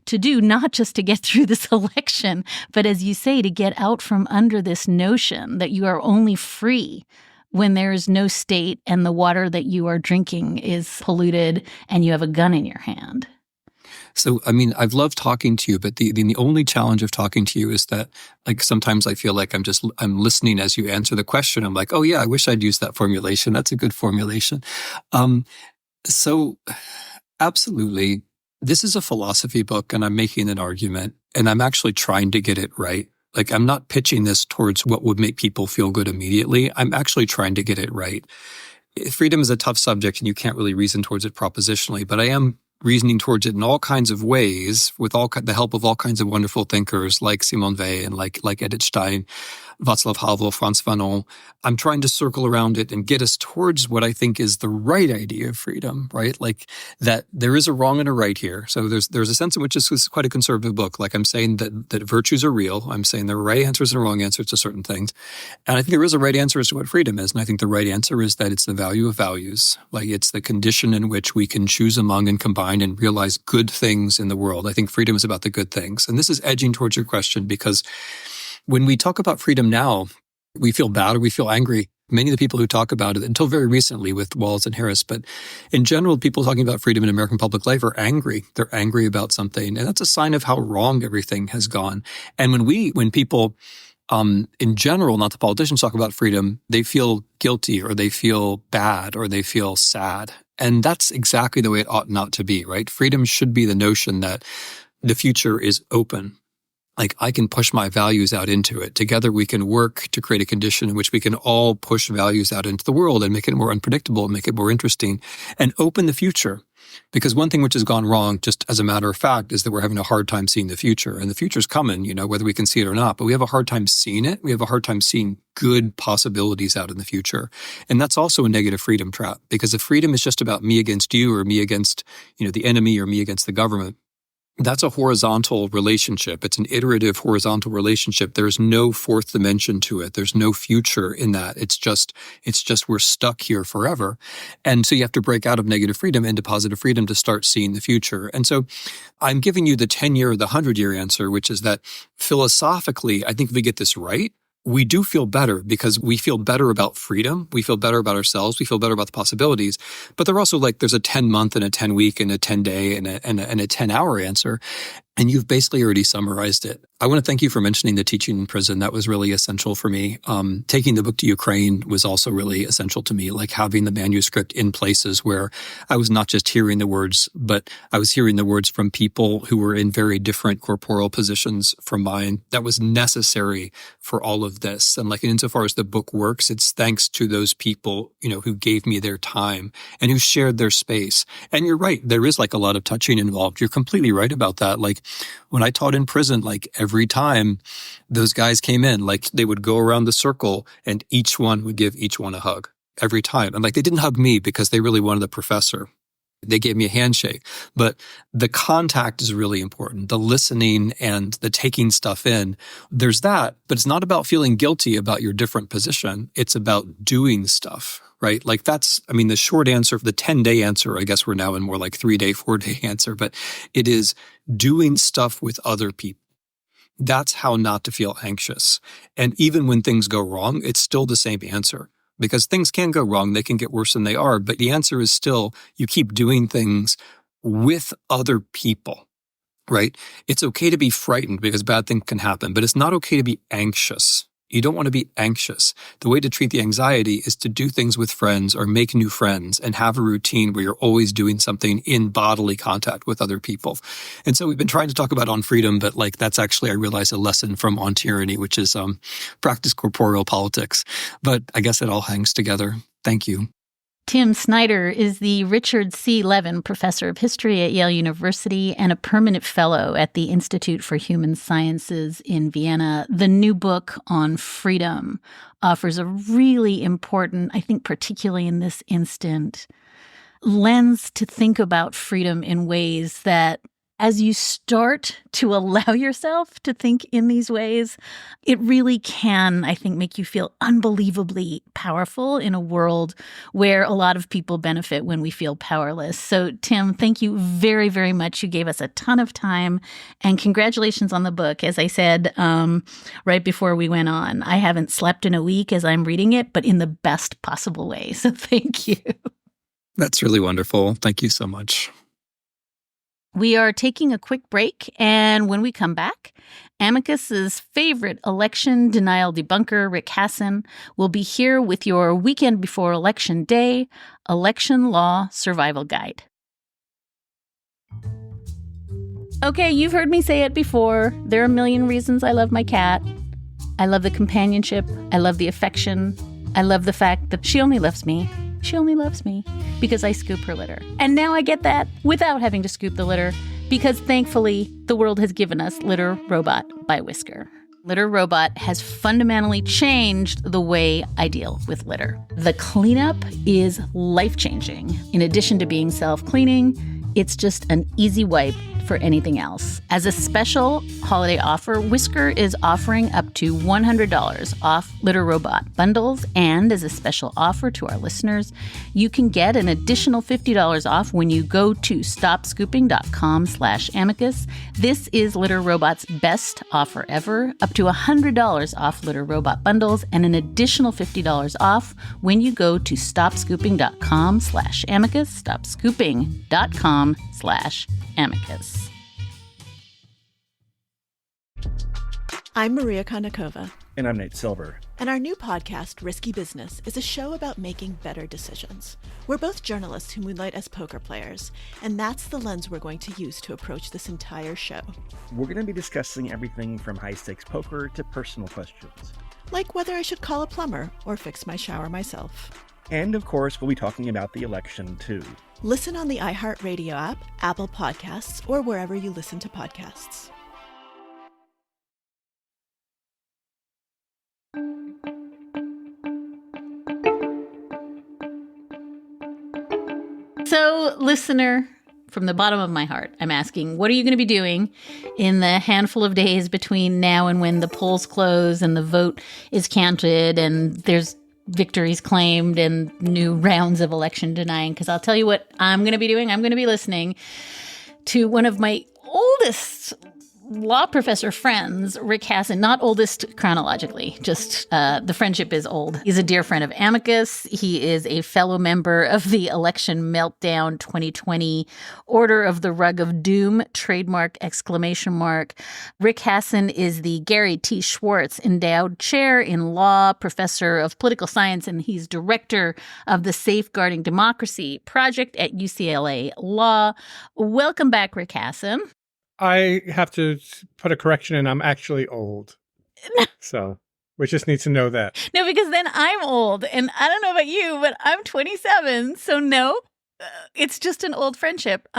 to do, not just to get through this election, but as you say, to get out from under this notion that you are only free when there is no state and the water that you are drinking is polluted and you have a gun in your hand. So, I mean, I've loved talking to you, but the only challenge of talking to you is that, like, sometimes I feel like I'm listening as you answer the question. I'm like, oh yeah, I wish I'd used that formulation. That's a good formulation. So absolutely, this is a philosophy book and I'm making an argument and I'm actually trying to get it right. Like, I'm not pitching this towards what would make people feel good immediately. I'm actually trying to get it right. Freedom is a tough subject and you can't really reason towards it propositionally, but I am reasoning towards it in all kinds of ways with the help of all kinds of wonderful thinkers like Simone Weil and like Edith Stein, Václav Havel, Frantz Fanon. I'm trying to circle around it and get us towards what I think is the right idea of freedom, right? Like that there is a wrong and a right here. So there's a sense in which this is quite a conservative book. Like I'm saying that virtues are real. I'm saying there are right answers and wrong answers to certain things. And I think there is a right answer as to what freedom is. And I think the right answer is that it's the value of values. Like it's the condition in which we can choose among and combine and realize good things in the world. I think freedom is about the good things. And this is edging towards your question because when we talk about freedom now, we feel bad or we feel angry. Many of the people who talk about it, until very recently with Walls and Harris, but in general, people talking about freedom in American public life are angry. They're angry about something. And that's a sign of how wrong everything has gone. And when people, in general, not the politicians, talk about freedom, they feel guilty or they feel bad or they feel sad. And that's exactly the way it ought not to be, right? Freedom should be the notion that the future is open. Like I can push my values out into it. Together we can work to create a condition in which we can all push values out into the world and make it more unpredictable and make it more interesting and open the future. Because one thing which has gone wrong, just as a matter of fact, is that we're having a hard time seeing the future. And the future's coming, whether we can see it or not. But we have a hard time seeing it. We have a hard time seeing good possibilities out in the future. And that's also a negative freedom trap. Because if freedom is just about me against you or me against, the enemy or me against the government, that's a horizontal relationship. It's an iterative horizontal relationship. There's no fourth dimension to it. There's no future in that. It's just we're stuck here forever. And so you have to break out of negative freedom into positive freedom to start seeing the future. And so I'm giving you the 10-year or the 100-year answer, which is that philosophically, I think if we get this right, we do feel better because we feel better about freedom. We feel better about ourselves. We feel better about the possibilities. But they're also like there's a 10-month and a 10-week and a 10-day and a 10-hour answer. And you've basically already summarized it. I want to thank you for mentioning the teaching in prison. That was really essential for me. Taking the book to Ukraine was also really essential to me, like having the manuscript in places where I was not just hearing the words, but I was hearing the words from people who were in very different corporal positions from mine. That was necessary for all of this. And like insofar as the book works, it's thanks to those people, who gave me their time and who shared their space. And you're right. There is like a lot of touching involved. You're completely right about that. Like when I taught in prison, like every time those guys came in, like they would go around the circle and each one would give each one a hug every time. And like they didn't hug me because they really wanted the professor. They gave me a handshake, but the contact is really important. The listening and the taking stuff in, there's that, but it's not about feeling guilty about your different position. It's about doing stuff, right? Like the short answer, the 10-day answer, I guess we're now in more like 3-day, 4-day answer, but it is doing stuff with other people. That's how not to feel anxious. And even when things go wrong, it's still the same answer. Because things can go wrong, they can get worse than they are, but the answer is still you keep doing things with other people, right? It's okay to be frightened because bad things can happen, but it's not okay to be anxious. You don't want to be anxious. The way to treat the anxiety is to do things with friends or make new friends and have a routine where you're always doing something in bodily contact with other people. And so we've been trying to talk about On Freedom, but that's actually, I realize, a lesson from On Tyranny, which is practice corporeal politics. But I guess it all hangs together. Thank you. Tim Snyder is the Richard C. Levin Professor of History at Yale University and a permanent fellow at the Institute for Human Sciences in Vienna. The new book On Freedom offers a really important, I think particularly in this instant, lens to think about freedom in ways that, as you start to allow yourself to think in these ways, it really can, I think, make you feel unbelievably powerful in a world where a lot of people benefit when we feel powerless. So, Tim, thank you very, very much. You gave us a ton of time, and congratulations on the book. As I said right before we went on, I haven't slept in a week as I'm reading it, but in the best possible way. So thank you. That's really wonderful. Thank you so much. We are taking a quick break, and when we come back, Amicus's favorite election denial debunker, Rick Hasen, will be here with your weekend before Election Day election law survival guide. Okay, you've heard me say it before. There are a million reasons I love my cat. I love the companionship. I love the affection. I love the fact that she only loves me. She only loves me because I scoop her litter. And now I get that without having to scoop the litter because thankfully the world has given us Litter Robot by Whisker. Litter Robot has fundamentally changed the way I deal with litter. The cleanup is life-changing. In addition to being self-cleaning, it's just an easy wipe for anything else. As a special holiday offer, Whisker is offering up to $100 off Litter Robot bundles, and as a special offer to our listeners, you can get an additional $50 off when you go to stopscooping.com/amicus. This is Litter Robot's best offer ever, up to $100 off Litter Robot bundles and an additional $50 off when you go to stopscooping.com/amicus, stopscooping.com/amicus. I'm Maria Konnikova. And I'm Nate Silver. And our new podcast, Risky Business, is a show about making better decisions. We're both journalists who moonlight as poker players, and that's the lens we're going to use to approach this entire show. We're going to be discussing everything from high-stakes poker to personal questions. Like whether I should call a plumber or fix my shower myself. And, of course, we'll be talking about the election, too. Listen on the iHeartRadio app, Apple Podcasts, or wherever you listen to podcasts. So, listener, from the bottom of my heart, I'm asking, what are you going to be doing in the handful of days between now and when the polls close and the vote is counted and there's victories claimed and new rounds of election denying? Because I'll tell you what I'm going to be doing. I'm going to be listening to one of my oldest law professor friends, Rick Hasen, not oldest chronologically, just the friendship is old. He's a dear friend of Amicus. He is a fellow member of the Election Meltdown 2020 Order of the Rug of Doom, trademark, ! Rick Hasen is the Gary T. Schwartz Endowed Chair in Law, Professor of Political Science, and he's director of the Safeguarding Democracy Project at UCLA Law. Welcome back, Rick Hasen. I have to put a correction in. I'm actually old. So we just need to know that. No, because then I'm old. And I don't know about you, but I'm 27. So no, it's just an old friendship.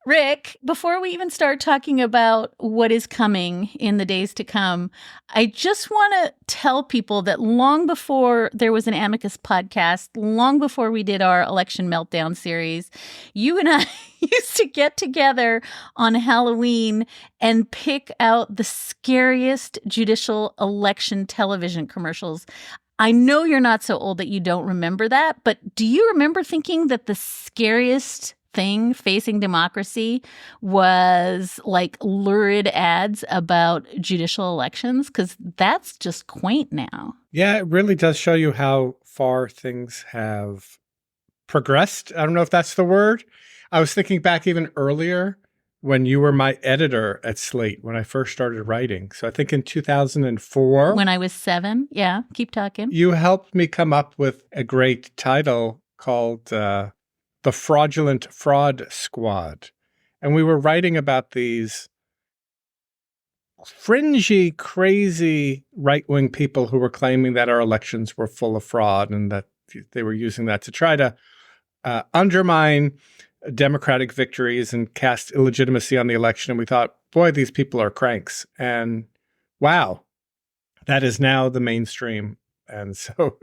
Rick, before we even start talking about what is coming in the days to come, I just want to tell people that long before there was an Amicus podcast, long before we did our Election Meltdown series, you and I used to get together on Halloween and pick out the scariest judicial election television commercials. I know you're not so old that you don't remember that, but do you remember thinking that the scariest thing facing democracy was like lurid ads about judicial elections? Because that's just quaint now. Yeah, it really does show you how far things have progressed. I don't know if that's the word. I was thinking back even earlier when you were my editor at Slate when I first started writing. So I think in 2004. When I was 7. Yeah, keep talking. You helped me come up with a great title called The Fraudulent Fraud Squad. And we were writing about these fringy, crazy right-wing people who were claiming that our elections were full of fraud and that they were using that to try to undermine democratic victories and cast illegitimacy on the election. And we thought, boy, these people are cranks. And wow, that is now the mainstream. And so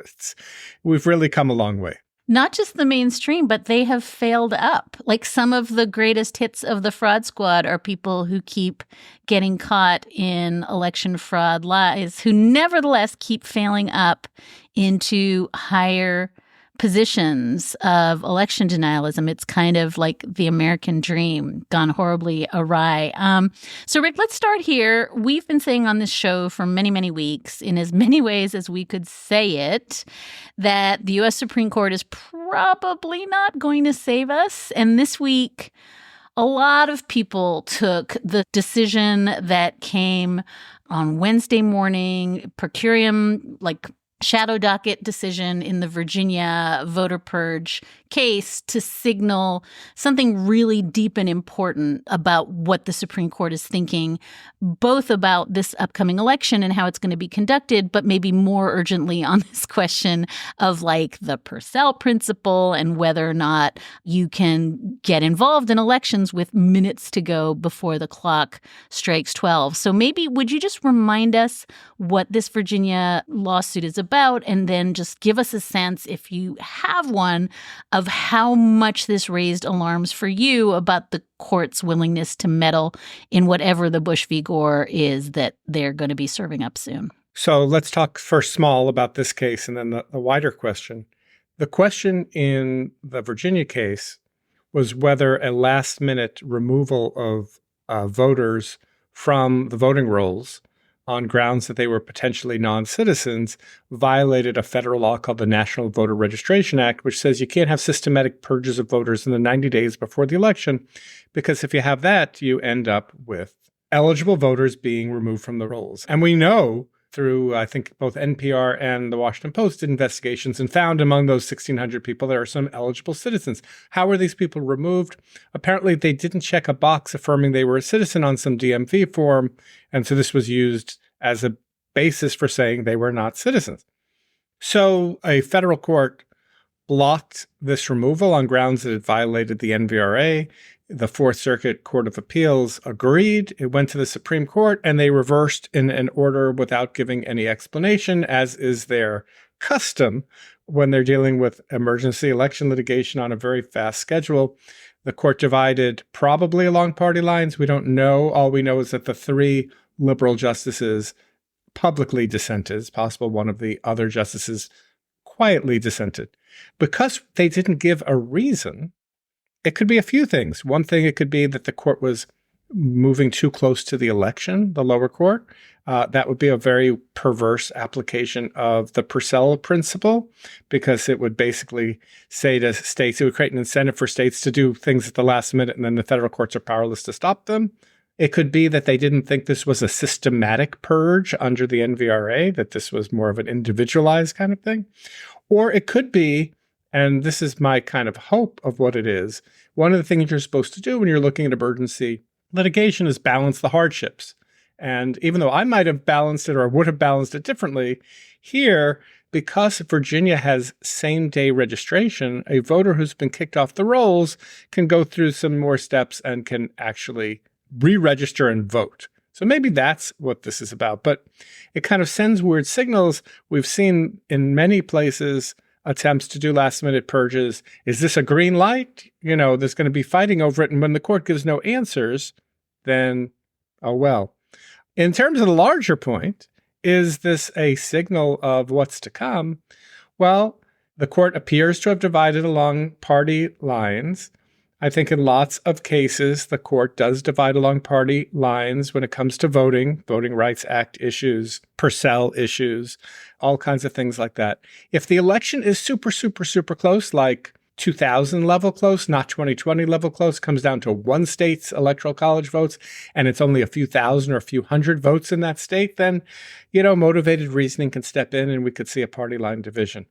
we've really come a long way. Not just the mainstream, but they have failed up. Like some of the greatest hits of the fraud squad are people who keep getting caught in election fraud lies, who nevertheless keep failing up into higher positions of election denialism. It's kind of like the American dream gone horribly awry. So, Rick, let's start here. We've been saying on this show for many, many weeks, in as many ways as we could say it, that the U.S. Supreme Court is probably not going to save us. And this week, a lot of people took the decision that came on Wednesday morning, per curiam, like shadow docket decision in the Virginia voter purge case to signal something really deep and important about what the Supreme Court is thinking, both about this upcoming election and how it's going to be conducted, but maybe more urgently on this question of like the Purcell principle and whether or not you can get involved in elections with minutes to go before the clock strikes 12. So maybe would you just remind us what this Virginia lawsuit is about, and then just give us a sense, if you have one, of how much this raised alarms for you about the court's willingness to meddle in whatever the Bush v. Gore is that they're going to be serving up soon. So let's talk first small about this case and then the wider question. The question in the Virginia case was whether a last-minute removal of voters from the voting rolls on grounds that they were potentially non-citizens violated a federal law called the National Voter Registration Act, which says you can't have systematic purges of voters in the 90 days before the election, because if you have that, you end up with eligible voters being removed from the rolls. And we know through, I think, both NPR and the Washington Post did investigations and found among those 1,600 people, there are some eligible citizens. How were these people removed? Apparently, they didn't check a box affirming they were a citizen on some DMV form. And so this was used as a basis for saying they were not citizens. So a federal court blocked this removal on grounds that it violated the NVRA. The Fourth Circuit Court of Appeals agreed. It went to the Supreme Court, and they reversed in an order without giving any explanation, as is their custom when they're dealing with emergency election litigation on a very fast schedule. The court divided probably along party lines. We don't know. All we know is that the 3 liberal justices publicly dissented. It's possible one of the other justices quietly dissented. Because they didn't give a reason, it could be a few things. One thing, it could be that the court was moving too close to the election, the lower court. That would be a very perverse application of the Purcell principle, because it would basically say to states, it would create an incentive for states to do things at the last minute, and then the federal courts are powerless to stop them. It could be that they didn't think this was a systematic purge under the NVRA, that this was more of an individualized kind of thing. Or it could be, and this is my kind of hope of what it is, one of the things you're supposed to do when you're looking at emergency litigation is balance the hardships. And even though I might have balanced it or would have balanced it differently, here, because Virginia has same-day registration, a voter who's been kicked off the rolls can go through some more steps and can actually re-register and vote. So maybe that's what this is about. But it kind of sends weird signals. We've seen in many places attempts to do last-minute purges. Is this a green light? You know, there's going to be fighting over it. And when the court gives no answers, then, oh well. In terms of the larger point, is this a signal of what's to come? Well, the court appears to have divided along party lines. I think in lots of cases, the court does divide along party lines when it comes to voting, Voting Rights Act issues, Purcell issues, all kinds of things like that. If the election is super, super, super close, like 2000 level close, not 2020 level close, comes down to one state's electoral college votes, and it's only a few thousand or a few hundred votes in that state, then, motivated reasoning can step in and we could see a party line division.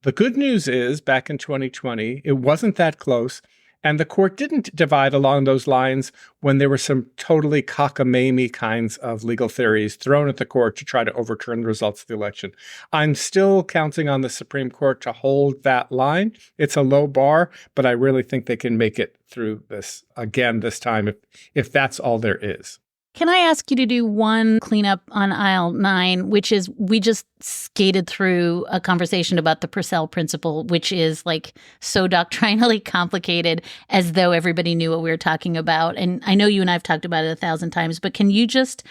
The good news is, back in 2020, it wasn't that close. And the court didn't divide along those lines when there were some totally cockamamie kinds of legal theories thrown at the court to try to overturn the results of the election. I'm still counting on the Supreme Court to hold that line. It's a low bar, but I really think they can make it through this again this time if that's all there is. Can I ask you to do one cleanup on aisle 9, which is we just skated through a conversation about the Purcell principle, which is like so doctrinally complicated as though everybody knew what we were talking about. And I know you and I have talked about it 1,000 times, but can you just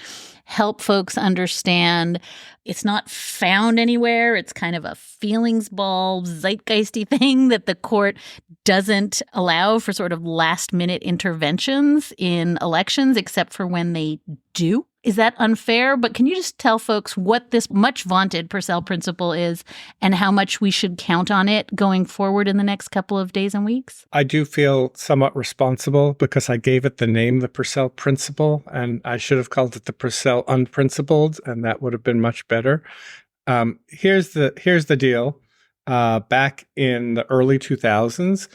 help folks understand it's not found anywhere? It's kind of a feelings ball, zeitgeisty thing that the court doesn't allow for sort of last minute interventions in elections, except for when they do. Is that unfair? But can you just tell folks what this much vaunted Purcell principle is and how much we should count on it going forward in the next couple of days and weeks? I do feel somewhat responsible because I gave it the name, the Purcell principle, and I should have called it the Purcell unprincipled, and that would have been much better. Here's the deal. Back in the early 2000s,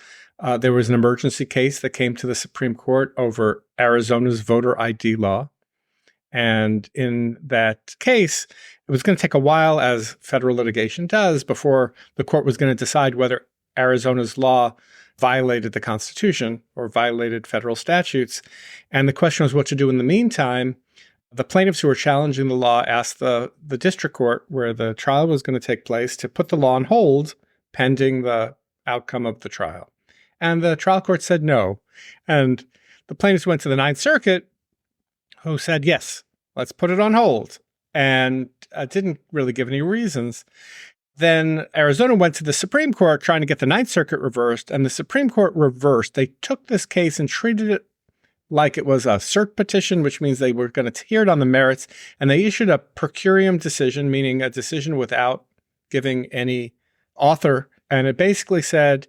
there was an emergency case that came to the Supreme Court over Arizona's voter ID law. And in that case, it was going to take a while, as federal litigation does, before the court was going to decide whether Arizona's law violated the Constitution or violated federal statutes. And the question was what to do in the meantime. The plaintiffs who were challenging the law asked the district court where the trial was going to take place to put the law on hold pending the outcome of the trial. And the trial court said no. And the plaintiffs went to the Ninth Circuit, who said, yes, let's put it on hold, and didn't really give any reasons. Then Arizona went to the Supreme Court trying to get the Ninth Circuit reversed, and the Supreme Court reversed. They took this case and treated it like it was a cert petition, which means they were going to hear it on the merits, and they issued a per curiam decision, meaning a decision without giving any author, and it basically said,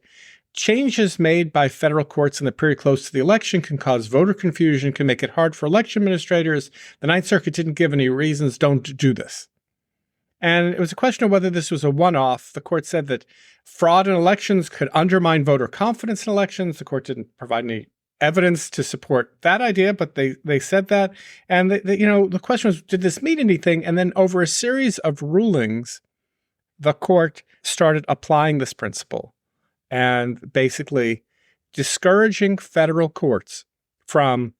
changes made by federal courts in the period close to the election can cause voter confusion, can make it hard for election administrators. The Ninth Circuit didn't give any reasons, don't do this. And it was a question of whether this was a one-off. The court said that fraud in elections could undermine voter confidence in elections. The court didn't provide any evidence to support that idea, but they said that. And the question was, did this mean anything? And then over a series of rulings, the court started applying this principle and basically discouraging federal courts from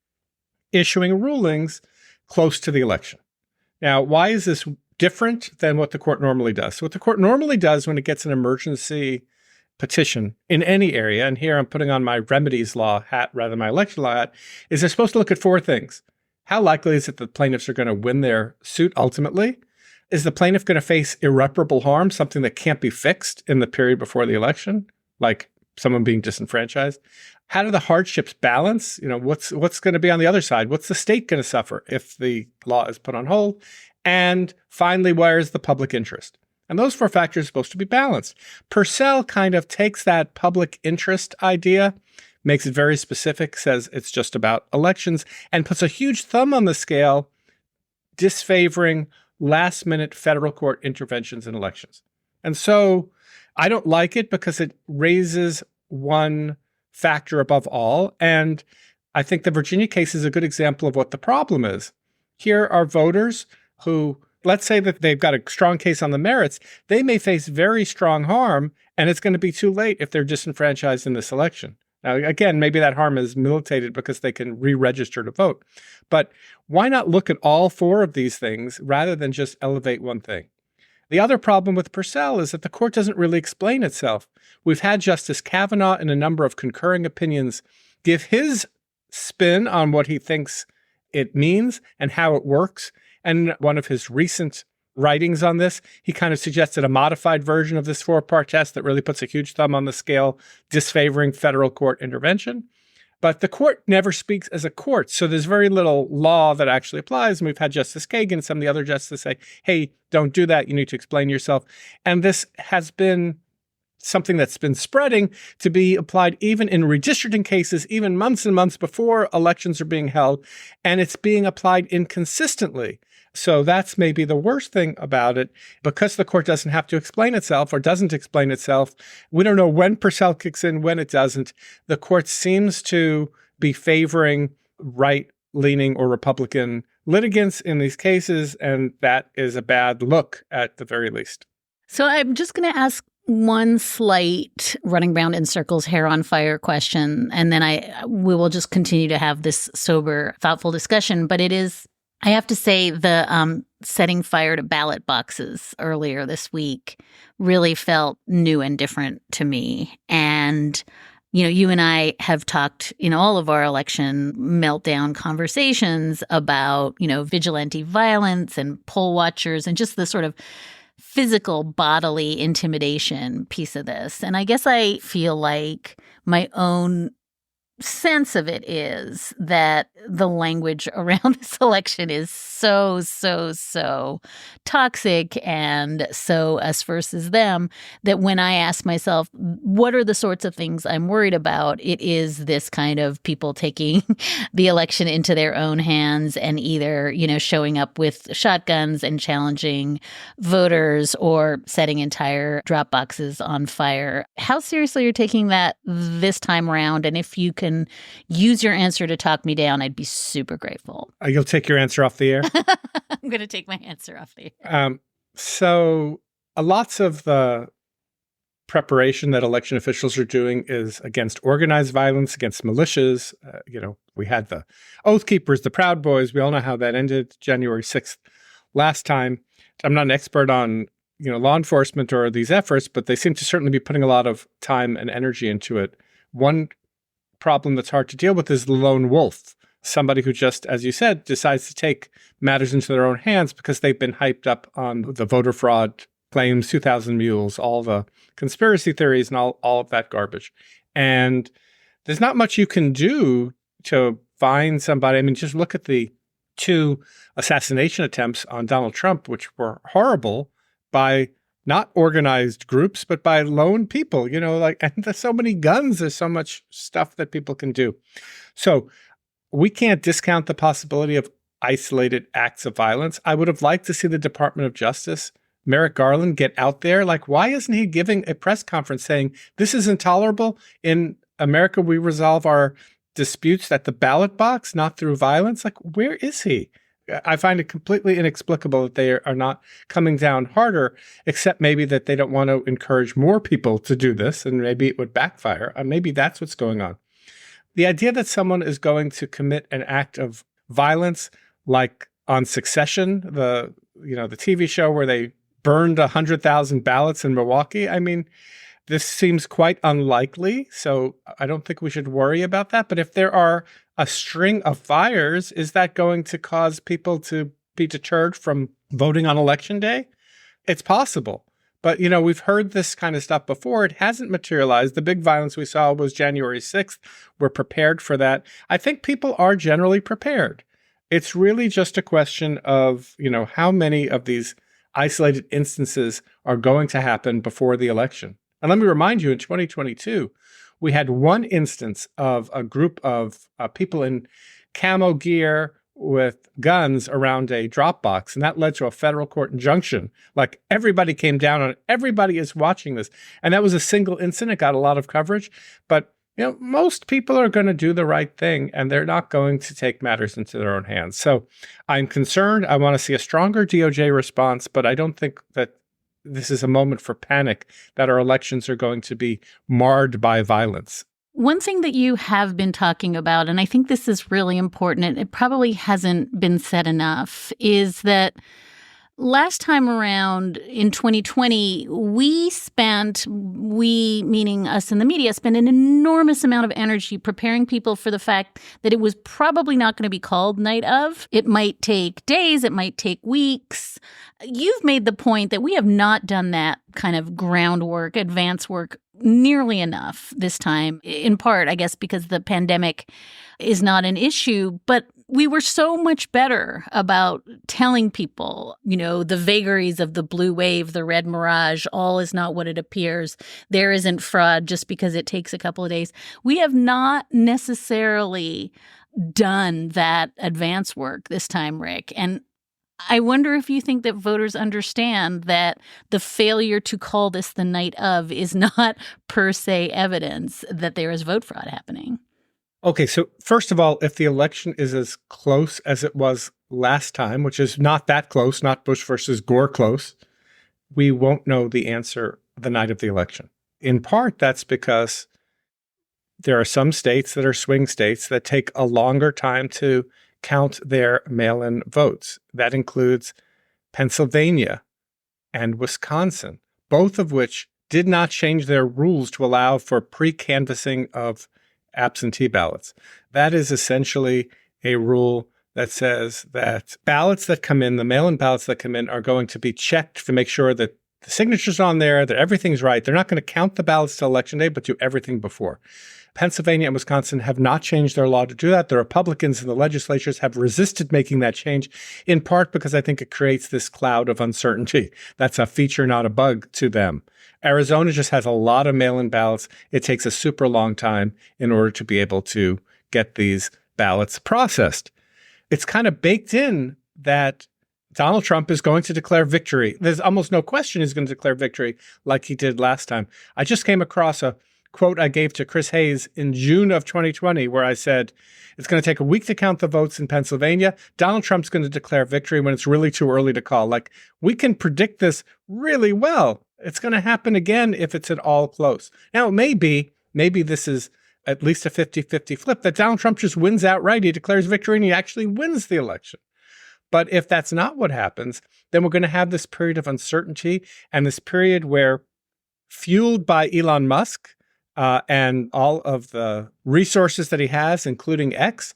issuing rulings close to the election. Now, why is this different than what the court normally does? So what the court normally does when it gets an emergency petition in any area, and here I'm putting on my remedies law hat rather than my election law hat, is they're supposed to look at four things. How likely is it that plaintiffs are going to win their suit ultimately? Is the plaintiff going to face irreparable harm, something that can't be fixed in the period before the election, like someone being disenfranchised? How do the hardships balance? What's going to be on the other side? What's the state going to suffer if the law is put on hold? And finally, where is the public interest? And those four factors are supposed to be balanced. Purcell kind of takes that public interest idea, makes it very specific, says it's just about elections, and puts a huge thumb on the scale, disfavoring last-minute federal court interventions in elections. And so I don't like it because it raises one factor above all. And I think the Virginia case is a good example of what the problem is. Here are voters who, let's say that they've got a strong case on the merits, they may face very strong harm, and it's going to be too late if they're disenfranchised in this election. Now, again, maybe that harm is militated because they can re-register to vote. But why not look at all four of these things rather than just elevate one thing? The other problem with Purcell is that the court doesn't really explain itself. We've had Justice Kavanaugh in a number of concurring opinions give his spin on what he thinks it means and how it works. And one of his recent writings on this, he kind of suggested a modified version of this four-part test that really puts a huge thumb on the scale, disfavoring federal court intervention. But the court never speaks as a court. So there's very little law that actually applies. And we've had Justice Kagan and some of the other justices say, hey, don't do that. You need to explain yourself. And this has been something that's been spreading to be applied even in redistricting cases, even months and months before elections are being held. And it's being applied inconsistently. So that's maybe the worst thing about it. Because the court doesn't have to explain itself or doesn't explain itself, we don't know when Purcell kicks in, when it doesn't. The court seems to be favoring right-leaning or Republican litigants in these cases, and that is a bad look at the very least. So I'm just going to ask one slight running around in circles, hair on fire question, and then we will just continue to have this sober, thoughtful discussion. But it is, I have to say, the setting fire to ballot boxes earlier this week really felt new and different to me. And, you know, you and I have talked in all of our election meltdown conversations about, you know, vigilante violence and poll watchers and just the sort of physical bodily intimidation piece of this. And I guess I feel like my own sense of it is that the language around this election is so toxic and so us versus them that when I ask myself, what are the sorts of things I'm worried about? It is this kind of people taking the election into their own hands and either, you know, showing up with shotguns and challenging voters or setting entire drop boxes on fire. How seriously you're taking that this time around? And if you can use your answer to talk me down, I'd be super grateful. You'll take your answer off the air? I'm going to take my answer off the air. So lots of the preparation that election officials are doing is against organized violence, against militias. You know, we had the Oath Keepers, the Proud Boys. We all know how that ended January 6th last time. I'm not an expert on, you know, law enforcement or these efforts, but they seem to certainly be putting a lot of time and energy into it. One problem that's hard to deal with is the lone wolf, somebody who just, as you said, decides to take matters into their own hands because they've been hyped up on the voter fraud claims, 2,000 mules, all the conspiracy theories and all of that garbage. And there's not much you can do to find somebody. I mean, just look at the 2 assassination attempts on Donald Trump, which were horrible, by not organized groups, but by lone people, you know, like, and there's so many guns, there's so much stuff that people can do. So we can't discount the possibility of isolated acts of violence. I would have liked to see the Department of Justice, Merrick Garland, get out there. Like, why isn't he giving a press conference saying, this is intolerable? In America, we resolve our disputes at the ballot box, not through violence. Like, where is he? I find it completely inexplicable that they are not coming down harder, except maybe that they don't want to encourage more people to do this, and maybe it would backfire. Maybe that's what's going on. The idea that someone is going to commit an act of violence, like on Succession, the TV show where they burned 100,000 ballots in Milwaukee. I mean, this seems quite unlikely, so I don't think we should worry about that. But if there are a string of fires, is that going to cause people to be deterred from voting on Election Day? It's possible. But, you know, we've heard this kind of stuff before. It hasn't materialized. The big violence we saw was January 6th. We're prepared for that. I think people are generally prepared. It's really just a question of, you know, how many of these isolated instances are going to happen before the election. And let me remind you, in 2022, we had one instance of a group of people in camo gear with guns around a drop box, and that led to a federal court injunction. Like, everybody came down on it. Everybody is watching this. And that was a single incident, got a lot of coverage. But, you know, most people are going to do the right thing, and they're not going to take matters into their own hands. So I'm concerned. I want to see a stronger DOJ response, but I don't think that this is a moment for panic, that our elections are going to be marred by violence. One thing that you have been talking about, and I think this is really important, and it probably hasn't been said enough, is that Last time around in 2020, we meaning us in the media, spent an enormous amount of energy preparing people for the fact that it was probably not going to be called night of. It might take days, it might take weeks. You've made the point that we have not done that kind of groundwork, advance work nearly enough this time, in part, I guess, because the pandemic is not an issue. But we were so much better about telling people, the vagaries of the blue wave, the red mirage, all is not what it appears. There isn't fraud just because it takes a couple of days. We have not necessarily done that advance work this time, Rick. And I wonder if you think that voters understand that the failure to call this the night of is not per se evidence that there is vote fraud happening. Okay, so first of all, if the election is as close as it was last time, which is not that close, not Bush versus Gore close, we won't know the answer the night of the election. In part, that's because there are some states that are swing states that take a longer time to count their mail-in votes. That includes Pennsylvania and Wisconsin, both of which did not change their rules to allow for pre-canvassing of absentee ballots. That is essentially a rule that says that ballots that come in, the mail-in ballots that come in, are going to be checked to make sure that the signature's on there, that everything's right. They're not going to count the ballots till Election Day, but do everything before. Pennsylvania and Wisconsin have not changed their law to do that. The Republicans in the legislatures have resisted making that change, in part because I think it creates this cloud of uncertainty. That's a feature, not a bug to them. Arizona just has a lot of mail-in ballots. It takes a super long time in order to be able to get these ballots processed. It's kind of baked in that Donald Trump is going to declare victory. There's almost no question he's going to declare victory like he did last time. I just came across a quote I gave to Chris Hayes in June of 2020, where I said, it's going to take a week to count the votes in Pennsylvania. Donald Trump's going to declare victory when it's really too early to call. Like, we can predict this really well. It's going to happen again if it's at all close. Now, maybe this is at least a 50-50 flip, that Donald Trump just wins outright. He declares victory and he actually wins the election. But if that's not what happens, then we're going to have this period of uncertainty and this period where, fueled by Elon Musk, and all of the resources that he has, including X,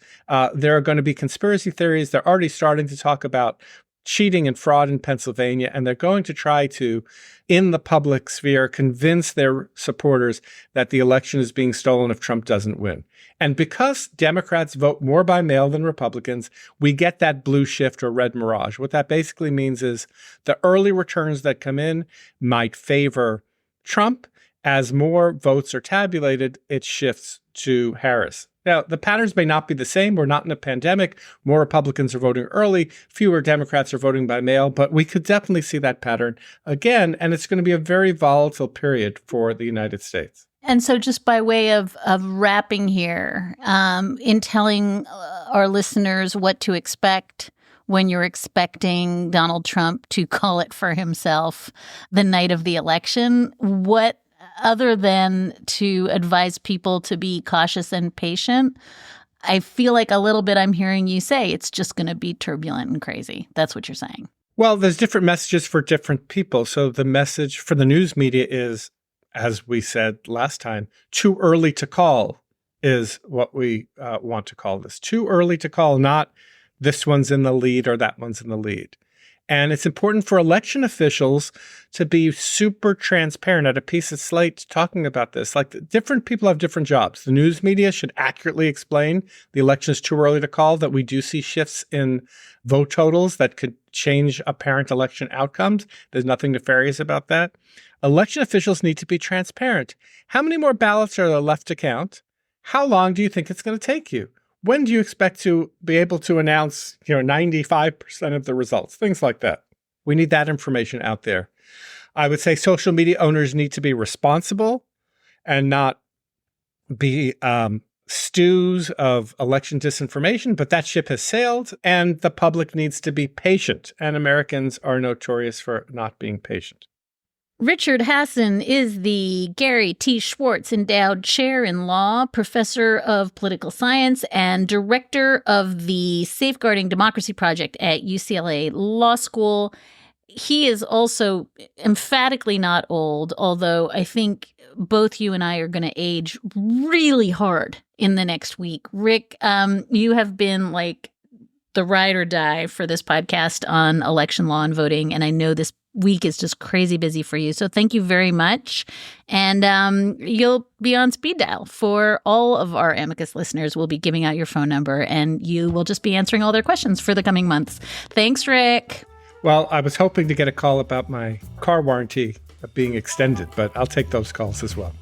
there are going to be conspiracy theories. They're already starting to talk about cheating and fraud in Pennsylvania, and they're going to try to, in the public sphere, convince their supporters that the election is being stolen if Trump doesn't win. And because Democrats vote more by mail than Republicans, we get that blue shift or red mirage. What that basically means is the early returns that come in might favor Trump. As more votes are tabulated, it shifts to Harris. Now, the patterns may not be the same. We're not in a pandemic. More Republicans are voting early. Fewer Democrats are voting by mail. But we could definitely see that pattern again. And it's going to be a very volatile period for the United States. And so just by way of wrapping here, in telling our listeners what to expect when you're expecting Donald Trump to call it for himself the night of the election, what, other than to advise people to be cautious and patient, I feel like a little bit I'm hearing you say it's just going to be turbulent and crazy. That's what you're saying. Well, there's different messages for different people. So the message for the news media is, as we said last time, too early to call is what we want to call this. Too early to call, not this one's in the lead or that one's in the lead. And it's important for election officials to be super transparent. At a piece of Slate talking about this, like, different people have different jobs. The news media should accurately explain the election is too early to call, that we do see shifts in vote totals that could change apparent election outcomes. There's nothing nefarious about that. Election officials need to be transparent. How many more ballots are there left to count? How long do you think it's going to take you? When do you expect to be able to announce, 95% of the results? Things like that. We need that information out there. I would say social media owners need to be responsible and not be stews of election disinformation, but that ship has sailed, and the public needs to be patient, and Americans are notorious for not being patient. Richard Hasen is the Gary T. Schwartz Endowed Chair in Law, Professor of Political Science, and Director of the Safeguarding Democracy Project at UCLA Law School. he is also emphatically not old, although I think both you and I are going to age really hard in the next week. Rick, you have been like the ride or die for this podcast on election law and voting, and I know this week is just crazy busy for you. So thank you very much. And you'll be on speed dial for all of our Amicus listeners. We'll be giving out your phone number, and you will just be answering all their questions for the coming months. Thanks, Rick. Well, I was hoping to get a call about my car warranty being extended, but I'll take those calls as well.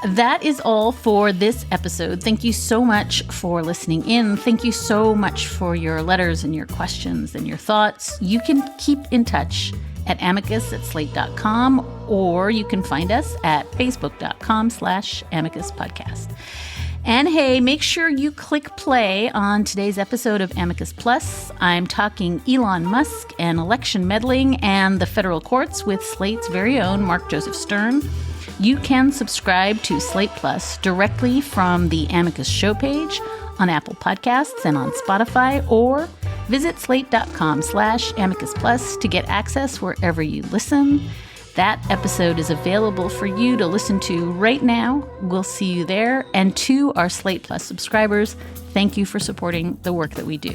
That is all for this episode. Thank you so much for listening in. Thank you so much for your letters and your questions and your thoughts. You can keep in touch at amicus@slate.com, or you can find us at facebook.com/Amicus Podcast. And hey, make sure you click play on today's episode of Amicus Plus. I'm talking Elon Musk and election meddling and the federal courts with Slate's very own Mark Joseph Stern. You can subscribe to Slate Plus directly from the Amicus show page on Apple Podcasts and on Spotify, or visit slate.com/Amicus Plus to get access wherever you listen. That episode is available for you to listen to right now. We'll see you there. And to our Slate Plus subscribers, thank you for supporting the work that we do.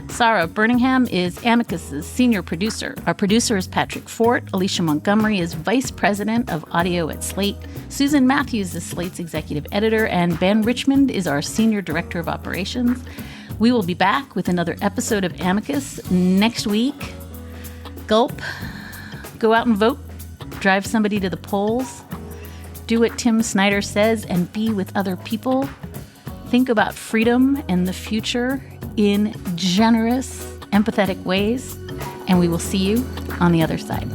Sarah Birmingham is Amicus's senior producer. Our producer is Patrick Fort. Alicia Montgomery is vice president of audio at Slate. Susan Matthews is Slate's executive editor. And Ben Richmond is our senior director of operations. We will be back with another episode of Amicus next week. Gulp. Go out and vote. Drive somebody to the polls. Do what Tim Snyder says and be with other people. Think about freedom and the future in generous, empathetic ways. And we will see you on the other side.